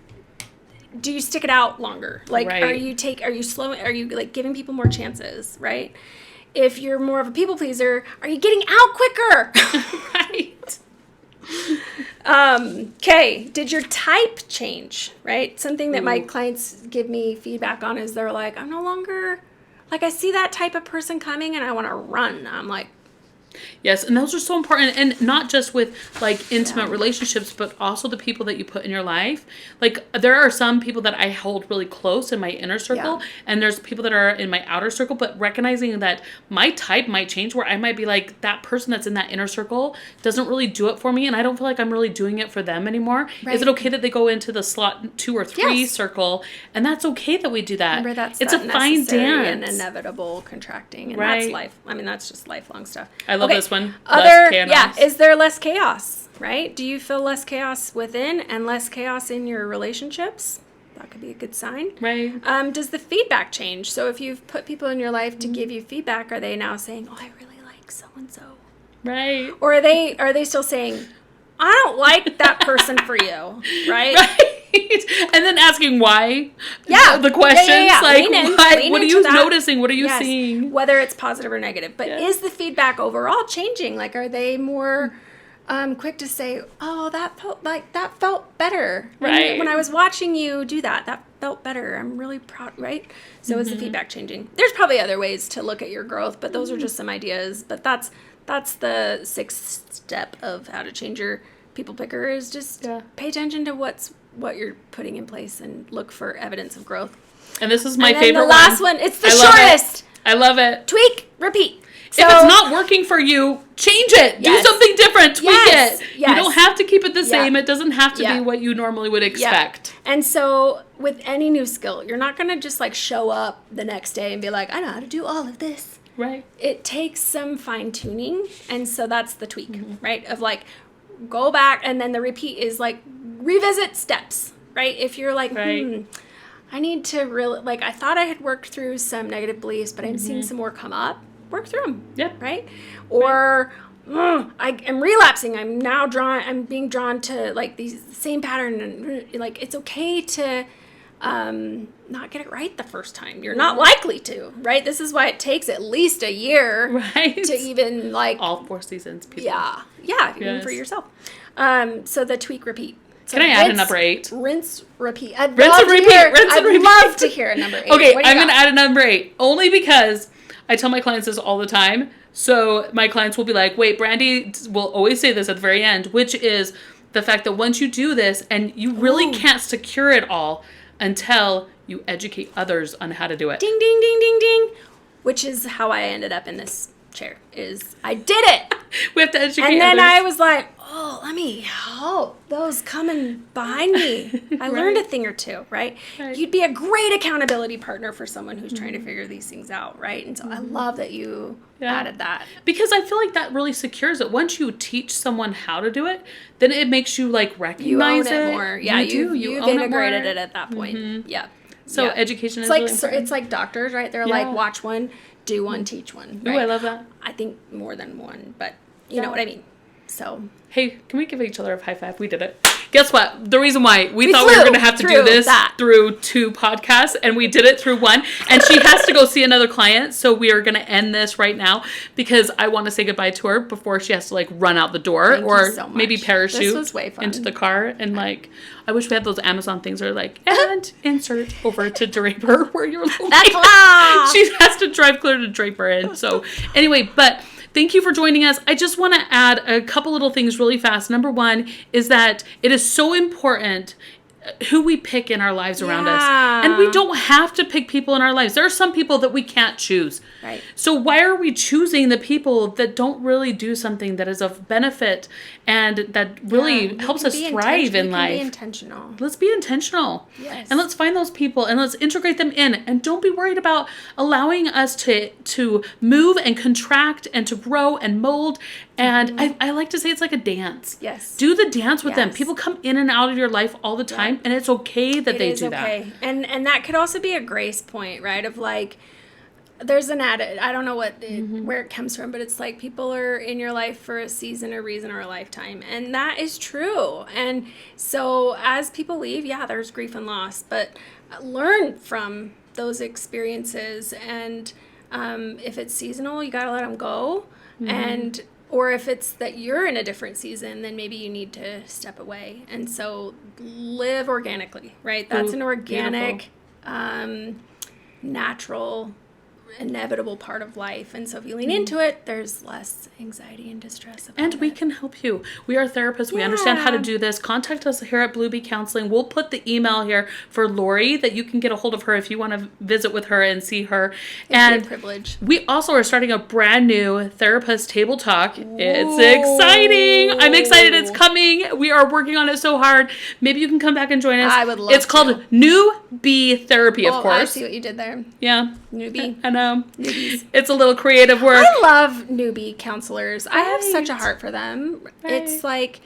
you stick it out longer? Are you slow? Are you giving people more chances, right? If you're more of a people pleaser, are you getting out quicker? Right. Okay. Did your type change, right? Something that my clients give me feedback on is they're like, I'm no longer, I see that type of person coming and I want to run. I'm like, Yes, and those are so important, and not just with like intimate relationships, but also the people that you put in your life. Like there are some people that I hold really close in my inner circle, and there's people that are in my outer circle, but recognizing that my type might change, where I might be like, that person that's in that inner circle doesn't really do it for me, and I don't feel like I'm really doing it for them anymore. Right. Is it okay that they go into the slot 2 or 3 circle? And that's okay that we do that.
Remember, that's
it's a fine dance
and inevitable contracting, and that's life. I mean, that's just lifelong stuff.
I love this one. Less chaos.
Is there less chaos, right? Do you feel less chaos within and less chaos in your relationships? That could be a good sign.
Right.
Does the feedback change? So if you've put people in your life to give you feedback, are they now saying, oh, I really like so-and-so?
Right.
Or are they still saying, I don't like that person for you, right?
Right. And then asking why. Yeah. The questions. Like, why? What are you noticing? What are you seeing?
Whether it's positive or negative. But is the feedback overall changing? Like, are they more quick to say, oh, that felt better.
Right.
When I was watching you do that felt better. I'm really proud, right? So is the feedback changing? There's probably other ways to look at your growth, but those are just some ideas. But that's the 6th step of how to change your people picker, is just pay attention to what you're putting in place and look for evidence of growth.
And this is my favorite one.
The last one, it's the shortest.
I love it.
Tweak, repeat.
So, if it's not working for you, change it. Do something different. Tweak it. Yes. You don't have to keep it the same. It doesn't have to be what you normally would expect.
And so with any new skill, you're not going to just like show up the next day and be like, I know how to do all of this.
Right.
It takes some fine tuning. And so that's the tweak, right? Of like, go back, and then the repeat is like revisit steps, right? If you're like, I need to really, like, I thought I had worked through some negative beliefs, but I'm seeing some more come up. Work through them.
Yep.
Right? Or I am relapsing. I'm being drawn to like these same pattern, and like it's okay to not get it right the first time. You're not likely to, right? This is why it takes at least a year to even like
all 4 seasons. People.
Yeah, even for yourself. So the tweak, repeat. So
can I add a number 8?
Rinse, repeat.
I'd love
to hear a number 8.
Okay, I'm going to add a number 8 only because I tell my clients this all the time. So my clients will be like, wait, Brandie will always say this at the very end, which is the fact that once you do this, and you really can't secure it all until you educate others on how to do it.
Ding, ding, ding, ding, ding. Which is how I ended up in this chair, is I did it.
We have to educate
And then
others.
I was like, oh, let me help those coming behind me. I learned a thing or two, right? You'd be a great accountability partner for someone who's trying to figure these things out, right? And so I love that you added that.
Because I feel like that really secures it. Once you teach someone how to do it, then it makes you like recognize
it more. Yeah, you've integrated it at that point. Yeah.
So education is
like,
really important.
It's like doctors, right? They're like, watch one, do one, teach one. Right?
Ooh, I love that.
I think more than one, but you know what I mean. So,
hey, can we give each other a high five? We did it. Guess what? The reason why we thought we were going to have to do this through 2 podcasts, and we did it through 1, and she has to go see another client, so we are going to end this right now because I want to say goodbye to her before she has to like run out the door.
Thank you so much.
Maybe parachute
this was way fun.
into the car, and like I wish we had those Amazon things that are like, and insert over to Draper where you're like, she has to drive clear to Draper in. So anyway, but thank you for joining us. I just want to add a couple little things really fast. Number 1 is that it is so important who we pick in our lives around us. And we don't have to pick people in our lives. There are some people that we can't choose.
Right.
So why are we choosing the people that don't really do something that is of benefit and that really helps us thrive in life?
Be intentional.
Let's be intentional.
Yes.
And let's find those people and let's integrate them in. And don't be worried about allowing us to move and contract and to grow and mold. And I like to say it's like a dance.
Yes.
Do the dance with them. People come in and out of your life all the time, and it's okay that they do that.
And that could also be a grace point, right? Of like, there's an added, I don't know where it comes from, but it's like people are in your life for a season, a reason, or a lifetime. And that is true. And so as people leave, there's grief and loss, but learn from those experiences. And if it's seasonal, you got to let them go. Or if it's that you're in a different season, then maybe you need to step away. And so live organically, right? That's an organic, natural inevitable part of life. And so if you lean into it, there's less anxiety and distress about
And we
it.
can help you. We are therapists. We understand how to do this. Contact us here at Blue Bee Counseling. We'll put the email here for Lori that you can get a hold of her if you want to visit with her and see her.
It'd be a privilege.
We also are starting a brand new therapist table talk. It's exciting. I'm excited it's coming. We are working on it so hard. Maybe you can come back and join us.
I would love
It's called New Bee Therapy, of course.
I see what you did there.
Yeah.
Newbie.
I know.
Newbies.
It's a little creative work.
I love newbie counselors. I have such a heart for them.
Right.
It's like,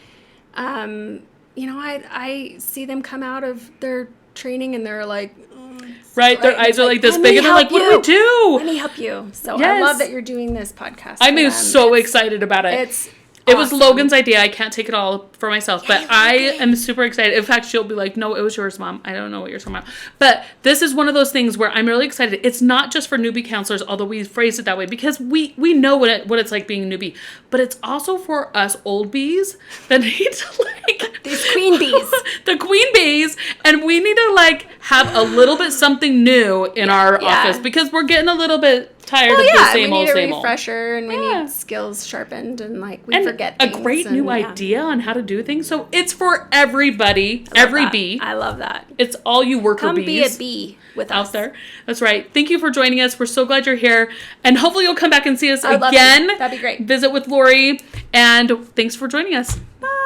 I see them come out of their training and they're like,
Right, their eyes are like this
"Let
big
me
and they're like, what do we
help
do?
Let me help you. So I
Yes.
love that you're doing this podcast.
I'm
for them.
so excited about it.
It's
It was
awesome.
Logan's idea. I can't take it all for myself, but
Yay,
I
Logan.
am super excited. In fact, she'll be like, no, it was yours, Mom. I don't know what you're talking about. But this is one of those things where I'm really excited. It's not just for newbie counselors, although we phrase it that way, because we know what it's like being a newbie. But it's also for us old bees that need to like...
These queen bees.
The queen bees. And we need to like have a little bit something new in our office because we're getting a little bit tired of the same old,
we need
same
a
old.
refresher and we
Yeah.
need skills sharpened and like we
And
forget
a
things.
great new idea on how to do things. So it's for everybody, every
that.
bee.
I love that.
It's all you worker
Come
bees
be a bee with
out
us.
there. That's right. Thank you for joining us. We're so glad you're here. And hopefully you'll come back and see us
I'd love
again.
to. That'd be great.
Visit with Lori. And thanks for joining us.